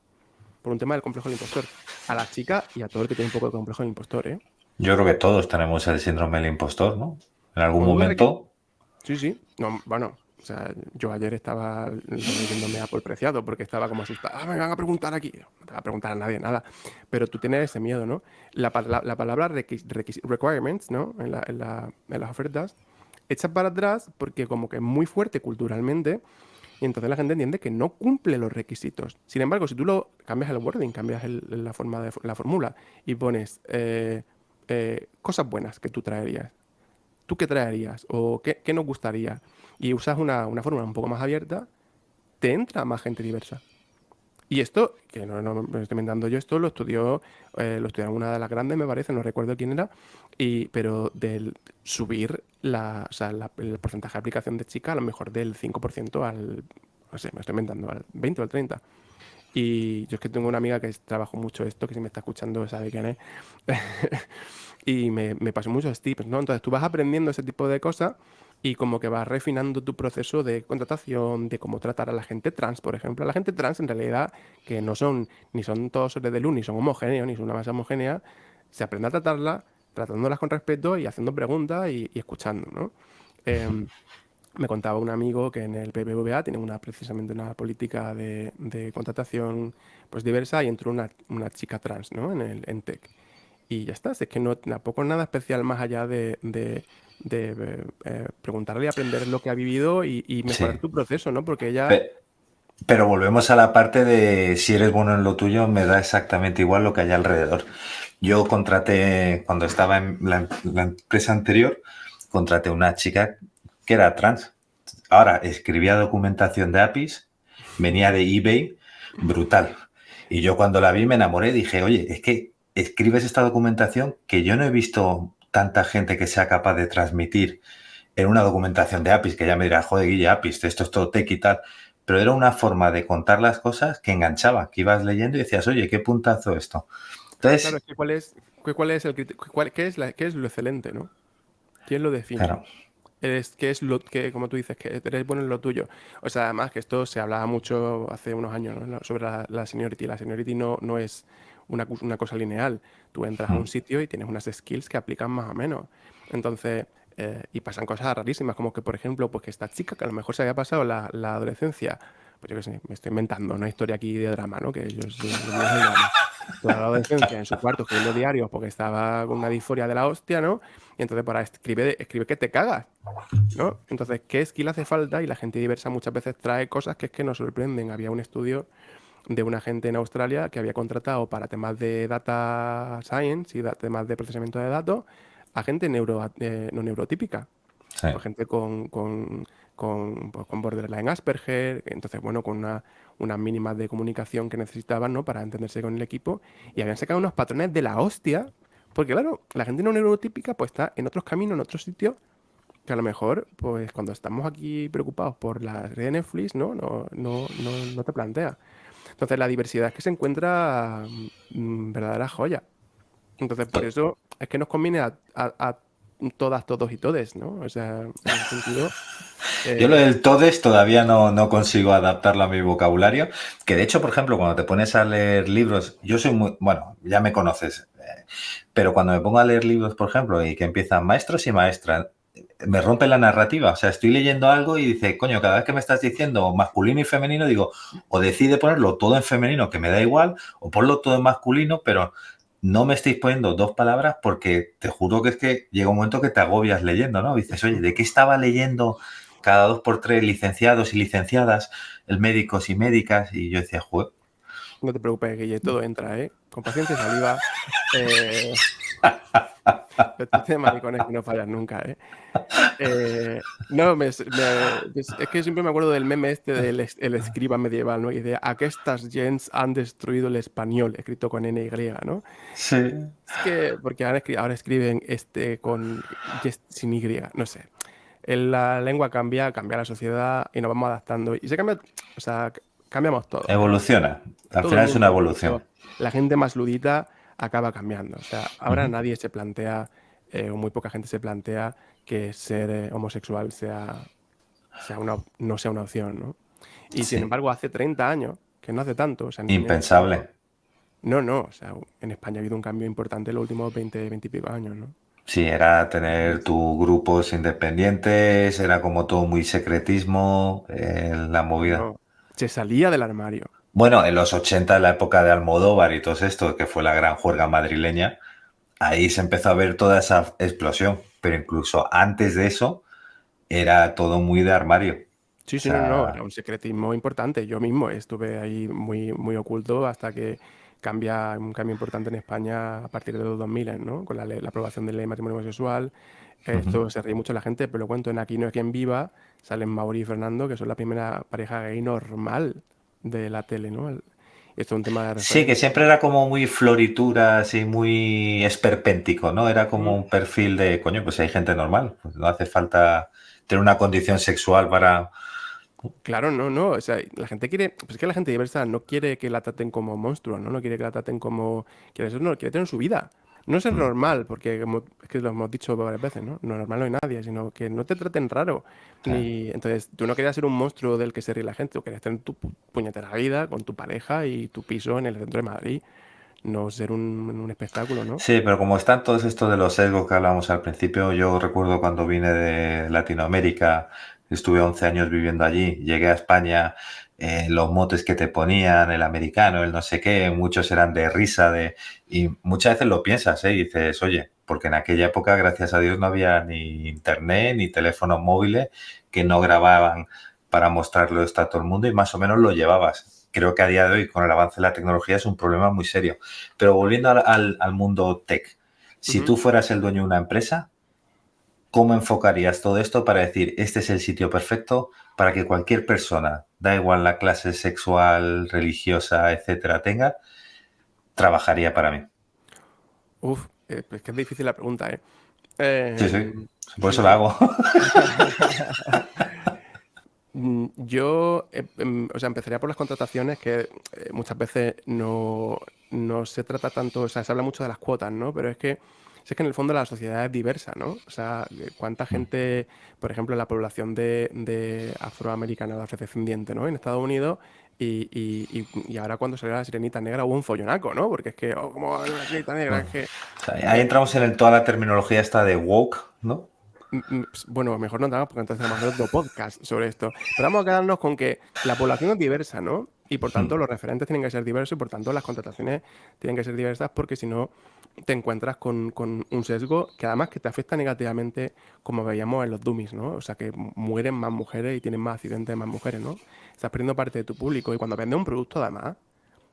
por un tema del complejo del impostor. A las chicas y a todo el que tiene un poco de complejo del impostor, ¿eh? Yo creo que todos tenemos el síndrome del impostor, ¿no? En algún Cuando tú momento. Sí, sí. No, bueno, o sea, yo ayer estaba leyéndome Apple Preciado porque estaba como asustado. Ah, me van a preguntar aquí. No te va a preguntar a nadie nada. Pero tú tienes ese miedo, ¿no? La palabra requirements, ¿no? En las ofertas, echa para atrás porque como que es muy fuerte culturalmente y entonces la gente entiende que no cumple los requisitos. Sin embargo, si tú lo cambias el wording, cambias la forma de la fórmula y pones cosas buenas que tú traerías. ¿Tú qué traerías? ¿O qué nos gustaría? Y usas una fórmula un poco más abierta, te entra más gente diversa. Y esto, que no me estoy inventando yo, esto lo estudiaron una de las grandes, me parece, no recuerdo quién era, pero del subir o sea, el porcentaje de aplicación de chicas a lo mejor del 5% no sé, me estoy inventando, al 20 o al 30. Y yo es que tengo una amiga que trabaja mucho esto, que si me está escuchando sabe quién es. y me pasó muchos tips, ¿no? Entonces tú vas aprendiendo ese tipo de cosas y como que vas refinando tu proceso de contratación, de cómo tratar a la gente trans, por ejemplo. A la gente trans en realidad, que no son, ni son todos seres de luz, ni son homogéneos, ni son una masa homogénea, se aprende a tratarla, tratándolas con respeto y haciendo preguntas y escuchando, ¿no? Em, Me contaba un amigo que en el BBVA tienen precisamente una política de contratación pues diversa y entró una chica trans, ¿no? En Tech. Y ya está, es que no, tampoco nada especial más allá de preguntarle y aprender lo que ha vivido y mejorar Sí. tu proceso, ¿no? Porque ella, Pe- Pero volvemos a la parte de si eres bueno en lo tuyo, me da exactamente igual lo que hay alrededor. Yo contraté, cuando estaba en la empresa anterior, contraté una chica que era trans. Ahora, escribía documentación de APIs, venía de eBay, brutal. Y yo cuando la vi me enamoré, dije, oye, es que escribes esta documentación que yo no he visto tanta gente que sea capaz de transmitir en una documentación de APIs, que ya me dirá, joder, Guille, APIs, esto es todo tech y tal. Pero era una forma de contar las cosas que enganchaba, que ibas leyendo y decías, oye, qué puntazo esto. claro, es Entonces, que cuál es el qué es lo excelente, ¿no? ¿Quién lo define? claro, ¿Qué es lo que, como tú dices, que eres bueno en lo tuyo? O sea, además que esto se hablaba mucho hace unos años, ¿no? Sobre la seniority. La seniority no es una cosa lineal. Tú entras a un sitio y tienes unas skills que aplican más o menos. Entonces, y pasan cosas rarísimas, como que, por ejemplo, pues que esta chica que a lo mejor se había pasado la adolescencia, pues yo qué sé, me estoy inventando una historia aquí de drama, ¿no? Que lo mío es el drama. Toda la adolescencia en su cuarto escribiendo diarios porque estaba con una disforia de la hostia, ¿no? Y entonces para escribe que te cagas, ¿no? Entonces, ¿qué skill hace falta? Y la gente diversa muchas veces trae cosas que es que nos sorprenden. Había un estudio de una gente en Australia que había contratado para temas de data science y temas de procesamiento de datos a gente no neurotípica, sí. pues gente pues, con borderline Asperger, entonces, bueno, con unas mínimas de comunicación que necesitaban, ¿no? Para entenderse con el equipo, y habían sacado unos patrones de la hostia, porque claro, la gente no neurotípica pues está en otros caminos, en otros sitios, que a lo mejor, pues cuando estamos aquí preocupados por la red de Netflix, ¿no? No te plantea. Entonces, la diversidad es que se encuentra verdadera joya. Entonces, por eso es que nos conviene a todas, todos y todes, ¿no? O sea, en ese sentido, Yo lo eh, del todes todavía no consigo adaptarlo a mi vocabulario, que de hecho, por ejemplo, cuando te pones a leer libros, yo soy muy, bueno, ya me conoces, pero cuando me pongo a leer libros, por ejemplo, y que empiezan maestros y maestras, me rompe la narrativa. O sea, estoy leyendo algo y dice, coño, cada vez que me estás diciendo masculino y femenino, digo, o decide ponerlo todo en femenino, que me da igual, o ponlo todo en masculino, pero no me estáis poniendo dos palabras porque te juro que es que llega un momento que te agobias leyendo, ¿no? Dices, oye, ¿de qué estaba leyendo cada dos por tres licenciados y licenciadas, el médicos y médicas? Y yo decía, joder. no te preocupes, Guille, todo entra, ¿eh? Con paciencia y saliva. Eh, los chistes de maricones que no fallan nunca, ¿eh? No, es que siempre me acuerdo del meme este del el escriba medieval, ¿no? Y dice, aquestas gens han destruido el español, escrito con NY, ¿no? Sí. Es que, porque ahora escriben sin Y, no sé. La lengua cambia la sociedad y nos vamos adaptando. Y se cambia, o sea, cambiamos todos, ¿no? Evoluciona. Al Todo el final es una mundo, evolución. incluso la gente más ludita, acaba cambiando. O sea, ahora nadie se plantea, o muy poca gente se plantea que ser homosexual no sea una opción, ¿no? Y sin Sí. embargo, hace 30 años, que no hace tanto, o sea, en España ha habido... Impensable. No, o sea, en España ha habido un cambio importante en los últimos 20 y pico años, ¿no? Sí, era tener tus grupos independientes, era como todo muy secretismo, la movida. No, se salía del armario. Bueno, en los 80, en la época de Almodóvar y todo esto, que fue la gran juerga madrileña, ahí se empezó a ver toda esa explosión. Pero incluso antes de eso, era todo muy de armario. Sí, O sí, no, era sea, un secretismo importante. Yo mismo estuve ahí muy oculto hasta que cambia un cambio importante en España a partir de los 2000, ¿no? Con la aprobación de ley de matrimonio homosexual. Esto se ríe mucho la gente, pero lo cuento en Aquí no hay quien viva, salen Mauri y Fernando, que son la primera pareja gay normal de la tele, ¿no? Esto es un tema de sí, que referencia. siempre era como muy floritura, así muy esperpéntico, ¿no? Era como Mm. un perfil de, coño, pues hay gente normal, pues no hace falta tener una condición sexual para... Claro, no, o sea, la gente quiere, pues es que la gente diversa no quiere que la traten como monstruo, ¿no? No quiere que la traten como, quiere eso, no, quiere tener su vida. No ser Mm, normal, porque es que lo hemos dicho varias veces, ¿no? No normal no hay nadie, sino que no te traten raro. sí. Ni... Entonces, tú no querías ser un monstruo del que se ríe la gente, tú querías tener tu puñetera vida con tu pareja y tu piso en el centro de Madrid, no ser un espectáculo, ¿no? Sí, pero como están todos estos de los sesgos que hablábamos al principio, yo recuerdo cuando vine de Latinoamérica, estuve 11 años viviendo allí, llegué a España, los motes que te ponían, el americano, el no sé qué, muchos eran de risa, y muchas veces lo piensas, ¿eh? Y dices, oye, porque en aquella época, gracias a Dios, no había ni internet ni teléfonos móviles que no grababan para mostrarlo esto a todo el mundo y más o menos lo llevabas. Creo que a día de hoy, con el avance de la tecnología, es un problema muy serio. Pero volviendo al mundo tech, si Ujú. tú fueras el dueño de una empresa, ¿cómo enfocarías todo esto para decir, este es el sitio perfecto para que cualquier persona, da igual la clase sexual, religiosa, etcétera, tenga, trabajaría para mí? Uf, es que es difícil la pregunta, ¿eh? Sí, sí, Em, por sí, eso la sí. hago. Yo, o sea, empezaría por las contrataciones, que muchas veces no se trata tanto, o sea, se habla mucho de las cuotas, ¿no? Pero es que en el fondo la sociedad es diversa, ¿no? O sea, cuánta gente, por ejemplo, la población de afroamericana, de afrodescendiente, ¿no? En Estados Unidos, y ahora cuando salió la sirenita negra hubo un follonaco, ¿no? Porque es que, oh, ¿cómo va a haber una sirenita negra? Es que, O sea, ahí entramos en toda la terminología esta de woke, ¿no? Bueno, mejor no entramos porque entonces vamos a hacer otro podcast sobre esto. Pero vamos a quedarnos con que la población es diversa, ¿no? Y por tanto los referentes tienen que ser diversos y por tanto las contrataciones tienen que ser diversas porque si no te encuentras con un sesgo que además que te afecta negativamente como veíamos en los dummies, ¿no? O sea que mueren más mujeres y tienen más accidentes más mujeres, ¿no? Estás perdiendo parte de tu público y cuando vendes un producto además,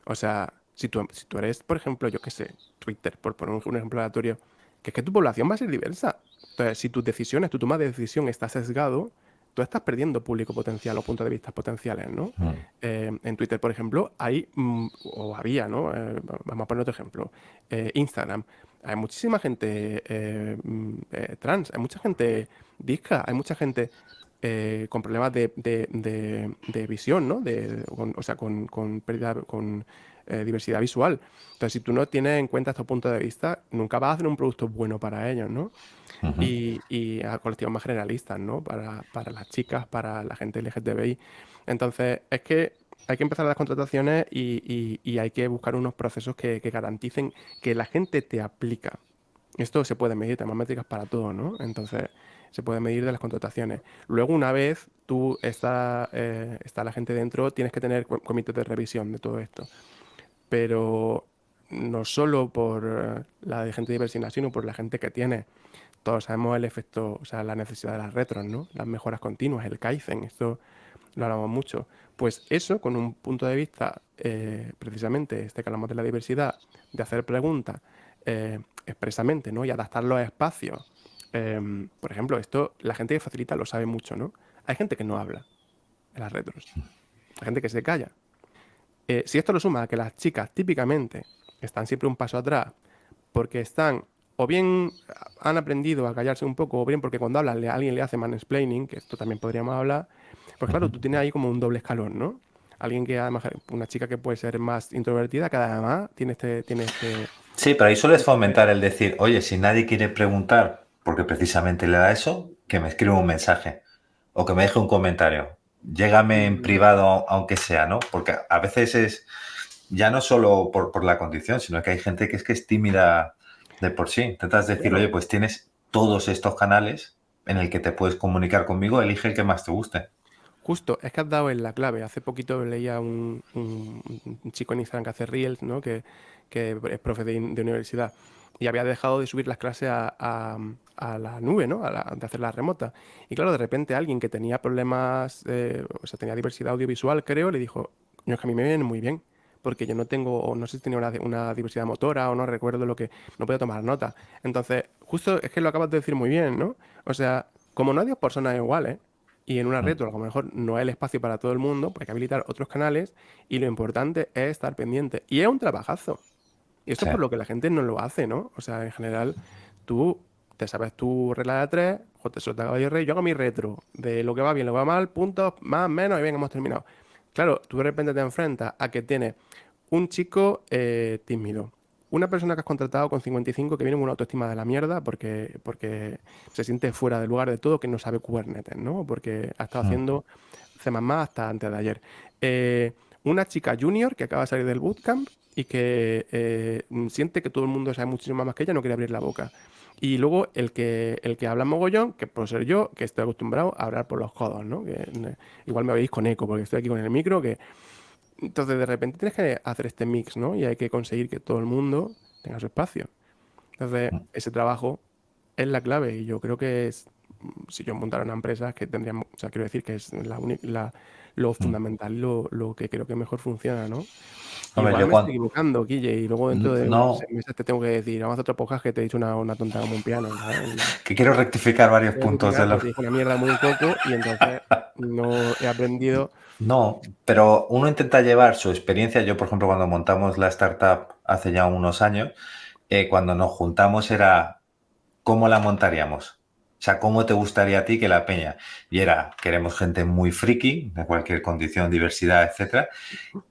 o sea, si tú eres, por ejemplo, yo qué sé, Twitter, por poner un ejemplo aleatorio, que es que tu población va a ser diversa. Entonces, si tus decisiones, tu toma de decisión está sesgado, tú estás perdiendo público potencial o puntos de vista potenciales, ¿no? En Twitter, por ejemplo, hay, o había, ¿no? Vamos a poner otro ejemplo. Instagram. Hay muchísima gente trans, hay mucha gente disca, hay mucha gente con problemas de visión, ¿no? O sea, con pérdida, con diversidad visual. Entonces, si tú no tienes en cuenta estos puntos de vista, nunca vas a hacer un producto bueno para ellos, ¿no? Ujú. Y a colectivos más generalistas, ¿no? Para las chicas, para la gente LGTBI. Entonces, es que hay que empezar las contrataciones y hay que buscar unos procesos que garanticen que la gente te aplica. Esto se puede medir, tenemos métricas para todo, ¿no? Entonces, se puede medir de las contrataciones. Luego, una vez tú está la gente dentro, tienes que tener comités de revisión de todo esto. Pero no solo por la de gente diversa, sino por la gente que tiene. Todos sabemos el efecto, o sea, la necesidad de las retros, ¿no? Las mejoras continuas, el Kaizen, esto lo hablamos mucho. Pues eso, con un punto de vista, precisamente, que hablamos de la diversidad, de hacer preguntas expresamente, ¿no? Y adaptar los espacios. Por ejemplo, esto, la gente que facilita lo sabe mucho, ¿no? Hay gente que no habla en las retros, hay gente que se calla. Si esto lo suma a que las chicas típicamente están siempre un paso atrás porque están o bien han aprendido a callarse un poco o bien porque cuando hablan alguien le hace mansplaining, que esto también podríamos hablar, pues claro, tú tienes ahí como un doble escalón, ¿no? Alguien que además, una chica que puede ser más introvertida, que además tiene este. Sí, pero ahí sueles fomentar el decir, oye, si nadie quiere preguntar, porque precisamente le da eso, que me escriba un mensaje o que me deje un comentario. Llégame en Mm, privado, aunque sea, ¿no? Porque a veces es ya no solo por la condición, sino que hay gente que es tímida de por sí. Intentas decir, oye, claro, pues tienes todos estos canales en el que te puedes comunicar conmigo, elige el que más te guste. justo, es que has dado en la clave. Hace poquito leía un chico en Instagram que hace Reels, ¿no? Que es profe de universidad y había dejado de subir las clases a la nube, ¿no? De hacerlas remotas. Y claro, de repente alguien que tenía problemas, o sea, tenía diversidad audiovisual, creo, le dijo, no, es que a mí me viene muy bien, porque yo no tengo, o no sé si tenía una diversidad motora, o no recuerdo lo que, no podía tomar nota. Entonces, justo es que lo acabas de decir muy bien, ¿no? O sea, como no hay dos personas iguales, y en una red a lo mejor no hay el espacio para todo el mundo, pues hay que habilitar otros canales y lo importante es estar pendiente. Y es un trabajazo. Y esto Sí. es por lo que la gente no lo hace, ¿no? O sea, en general, tú te sabes tu regla de tres, J. Sota Caballo Rey, yo hago mi retro de lo que va bien, lo que va mal, puntos, más, menos, y bien, hemos terminado. Claro, tú de repente te enfrentas a que tienes un chico tímido, una persona que has contratado con 55 que viene con una autoestima de la mierda porque se siente fuera del lugar de todo, que no sabe Kubernetes, ¿no? Porque ha estado Mm. haciendo C++ hasta antes de ayer. Eh, una chica junior que acaba de salir del bootcamp y que siente que todo el mundo sabe muchísimo más que ella, no quiere abrir la boca. Y luego el que habla mogollón, que puedo ser yo, que estoy acostumbrado a hablar por los codos, ¿no? Igual me veis con eco porque estoy aquí con el micro, que entonces de repente tienes que hacer este mix, ¿no? Y hay que conseguir que todo el mundo tenga su espacio. Entonces, Mm. ese trabajo es la clave y yo creo que es, si yo montara una empresa, que tendríamos, o sea, quiero decir que es lo Mm. fundamental, lo que creo que mejor funciona, ¿no? Hombre, Igual yo me estoy cuando... equivocando, Guille, y luego dentro de No, 6 meses te tengo que decir, vamos a hacer otro podcast que te he dicho una tonta como un piano, ¿sabes? que quiero rectificar varios Voy a puntos de criticar lo... porque te dije una mierda muy coco y entonces no he aprendido. No, pero uno intenta llevar su experiencia. Yo, por ejemplo, cuando montamos la startup hace ya unos años, cuando nos juntamos era cómo la montaríamos. O sea, cómo te gustaría a ti que la peña. Y era, queremos gente muy friki, de cualquier condición, diversidad, etcétera,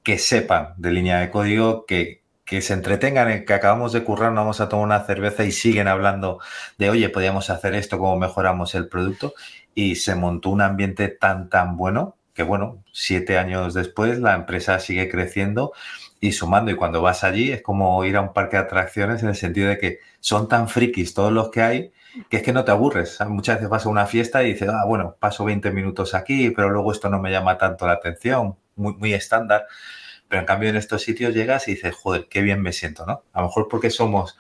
que sepan de línea de código, que se entretengan en que acabamos de currar, nos vamos a tomar una cerveza y siguen hablando de, oye, podríamos hacer esto, cómo mejoramos el producto. Y se montó un ambiente tan bueno que, bueno, 7 años después la empresa sigue creciendo y sumando. Y cuando vas allí es como ir a un parque de atracciones en el sentido de que son tan frikis todos los que hay que es que no te aburres. Muchas veces vas a una fiesta y dices, bueno, paso 20 minutos aquí, pero luego esto no me llama tanto la atención, muy estándar. Pero en cambio en estos sitios llegas y dices, joder, qué bien me siento, ¿no? A lo mejor porque somos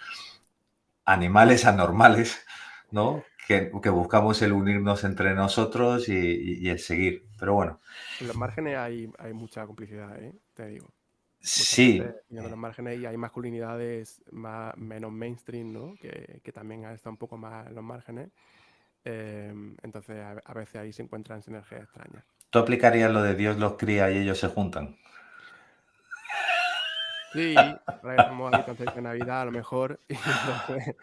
animales anormales, ¿no? Que buscamos el unirnos entre nosotros y el seguir. Pero bueno, En los márgenes hay mucha complicidad, ¿eh? Te digo. Muchas veces sí. viendo los márgenes y hay masculinidades menos mainstream, ¿no? Que también están un poco más en los márgenes. Entonces a veces ahí se encuentran sinergias extrañas. ¿Tú aplicarías lo de Dios los cría y ellos se juntan? Sí, ahora que estamos ahí tan cerca de Navidad, a lo mejor, y entonces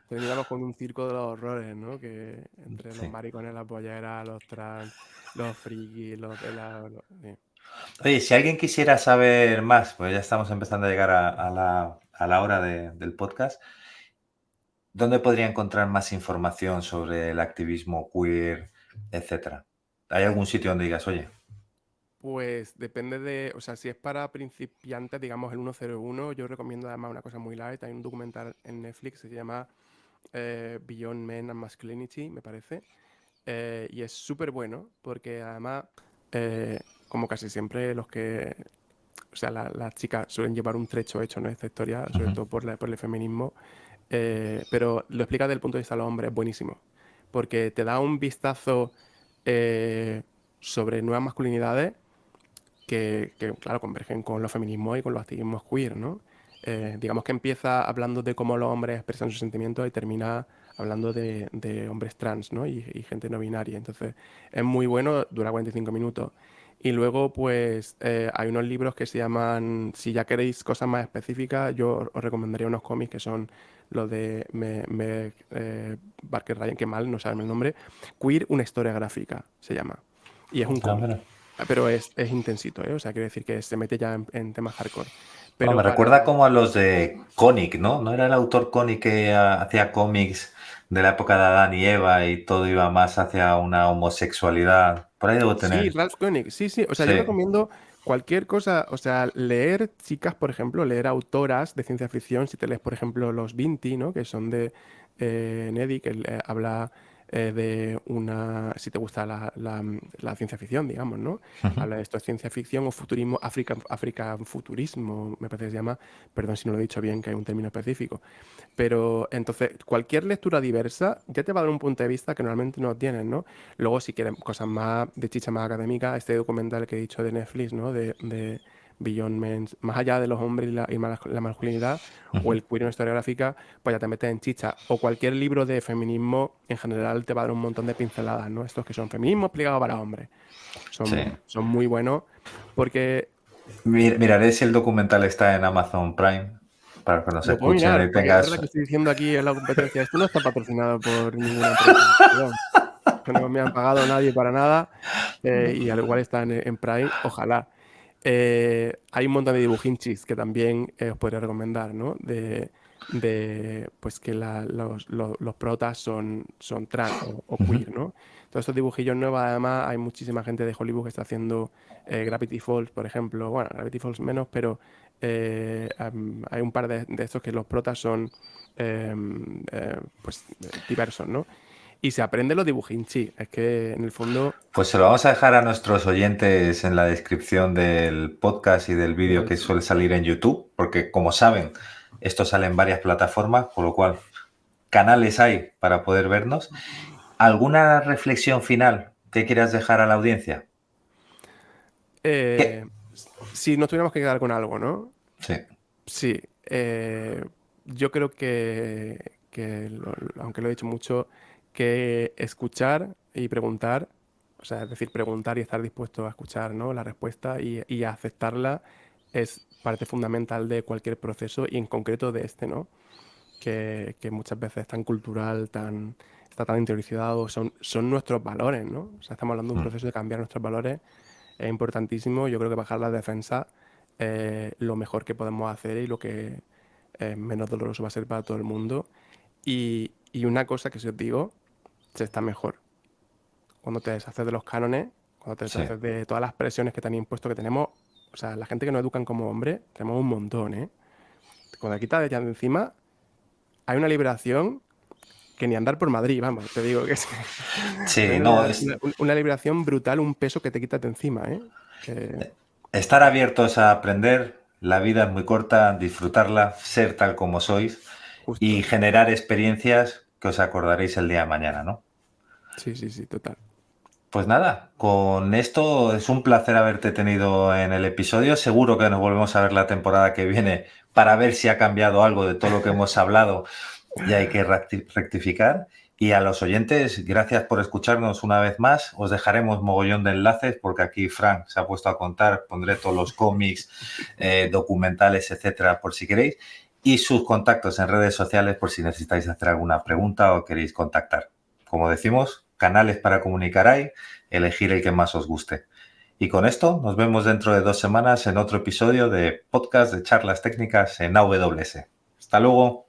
terminamos con un circo de los horrores, ¿no? Que entre los Sí. maricones, las bolleras, los trans, los frikis, los de la... sí. Oye, si alguien quisiera saber más, pues ya estamos empezando a llegar a la hora del podcast, ¿dónde podría encontrar más información sobre el activismo queer, etcétera? ¿Hay algún sitio donde digas, oye, Pues depende de, o sea, si es para principiantes, digamos el 101, yo recomiendo además una cosa muy light. Hay un documental en Netflix que se llama Beyond Men and Masculinity, me parece. Y es súper bueno porque además, como casi siempre o sea, las chicas suelen llevar un trecho hecho en esta historia, sobre ujú, todo por el feminismo, pero lo explica desde el punto de vista de los hombres, es buenísimo, porque te da un vistazo eh, sobre nuevas masculinidades claro, convergen con los feminismos y con los activismos queer, ¿no? Digamos que empieza hablando de cómo los hombres expresan sus sentimientos y termina hablando de hombres trans, ¿no? Y gente no binaria. Entonces, es muy bueno, dura 45 minutos. Y luego, pues, hay unos libros que se llaman, si ya queréis cosas más específicas, yo os recomendaría unos cómics que son los de Barker Ryan, que mal, no saben el nombre. Queer, una historia gráfica, se llama. Y es un cómic. mira. Pero es intensito, ¿eh? O sea, quiero decir que se mete ya en temas hardcore. Bueno, me Pero para... recuerda como a los de Koenig, ¿no? ¿No era el autor Koenig que hacía cómics de la época de Adán y Eva y todo iba más hacia una homosexualidad? Por ahí debo Sí, tener. Ralph Koenig, sí, sí. O sea, yo Sí. recomiendo cualquier cosa, o sea, leer chicas, por ejemplo, leer autoras de ciencia ficción, si te lees, por ejemplo, los Vinti, ¿no? Que son de Neddy, que habla de una, si te gusta la ciencia ficción, digamos, ¿no? Ujú. Habla de esto, ciencia ficción o futurismo, África futurismo, me parece que se llama, perdón si no lo he dicho bien, que hay un término específico. Pero entonces, cualquier lectura diversa ya te va a dar un punto de vista que normalmente no tienes, ¿no? Luego, si quieren cosas más de chicha más académica, este documental que he dicho de Netflix, ¿no? De Beyond Men, más allá de los hombres y la masculinidad, o Ujú. el queer en historiográfica, pues ya te metes en chicha. O cualquier libro de feminismo, en general, te va a dar un montón de pinceladas, ¿no? Estos que son feminismo explicado para hombres. Sí. Son muy buenos porque Miraré si el documental está en Amazon Prime para que nos lo puedo escuchen mirar, y porque es verdad tengas... que estoy diciendo aquí en la competencia, esto no está patrocinado por ninguna empresa. Perdón. No me han pagado nadie para nada y al igual está en Prime, ojalá. Hay un montón de dibujinchis que también os podría recomendar, ¿no? Pues que los protas son trans o Ujú. queer, ¿no? Todos estos dibujillos nuevos, además, hay muchísima gente de Hollywood que está haciendo Gravity Falls, por ejemplo. Bueno, Gravity Falls menos, pero hay un par de estos que los protas son pues diversos, ¿no? Y se aprende los dibujinchis. Es que en el fondo, Pues se lo vamos a dejar a nuestros oyentes en la descripción del podcast y del vídeo que pues, suele salir en YouTube, porque como saben, esto sale en varias plataformas, con lo cual canales hay para poder vernos. ¿Alguna reflexión final que quieras dejar a la audiencia? ¿Qué? eh, si nos tuviéramos que quedar con algo, ¿no? Sí, Sí, yo creo aunque lo he dicho mucho, que escuchar y preguntar, o sea, es decir, preguntar y estar dispuesto a escuchar, ¿no? La respuesta y a aceptarla es parte fundamental de cualquier proceso y en concreto de este, ¿no? Que muchas veces es tan cultural, está tan interiorizado, son nuestros valores, ¿no? O sea, estamos hablando de un mm, proceso de cambiar nuestros valores, es importantísimo. Yo creo que bajar la defensa lo mejor que podemos hacer y lo que menos doloroso va a ser para todo el mundo. Y una cosa que si os digo, se está mejor. Cuando te deshaces de los cánones, cuando te sí. deshaces de todas las presiones que te han impuesto que tenemos, o sea, la gente que nos educan como hombre, tenemos un montón, ¿eh? Cuando te quitas ya de encima, hay una liberación que ni andar por Madrid, vamos, te digo que es que hay Sí, no, una liberación brutal, un peso que te quitas de encima, ¿eh? Que estar abiertos a aprender, la vida es muy corta, disfrutarla, ser tal como sois y justo. generar experiencias que os acordaréis el día de mañana, ¿no? Sí, sí, sí, total. Pues nada, con esto es un placer haberte tenido en el episodio. Seguro que nos volvemos a ver la temporada que viene para ver si ha cambiado algo de todo lo que hemos hablado y hay que rectificar. Y a los oyentes, gracias por escucharnos una vez más. Os dejaremos mogollón de enlaces porque aquí Frank se ha puesto a contar. Pondré todos los cómics, documentales, etcétera, por si queréis. Y sus contactos en redes sociales por si necesitáis hacer alguna pregunta o queréis contactar. Como decimos, canales para comunicar hay, elegir el que más os guste. Y con esto nos vemos dentro de 2 semanas en otro episodio de podcast de charlas técnicas en AWS. Hasta luego.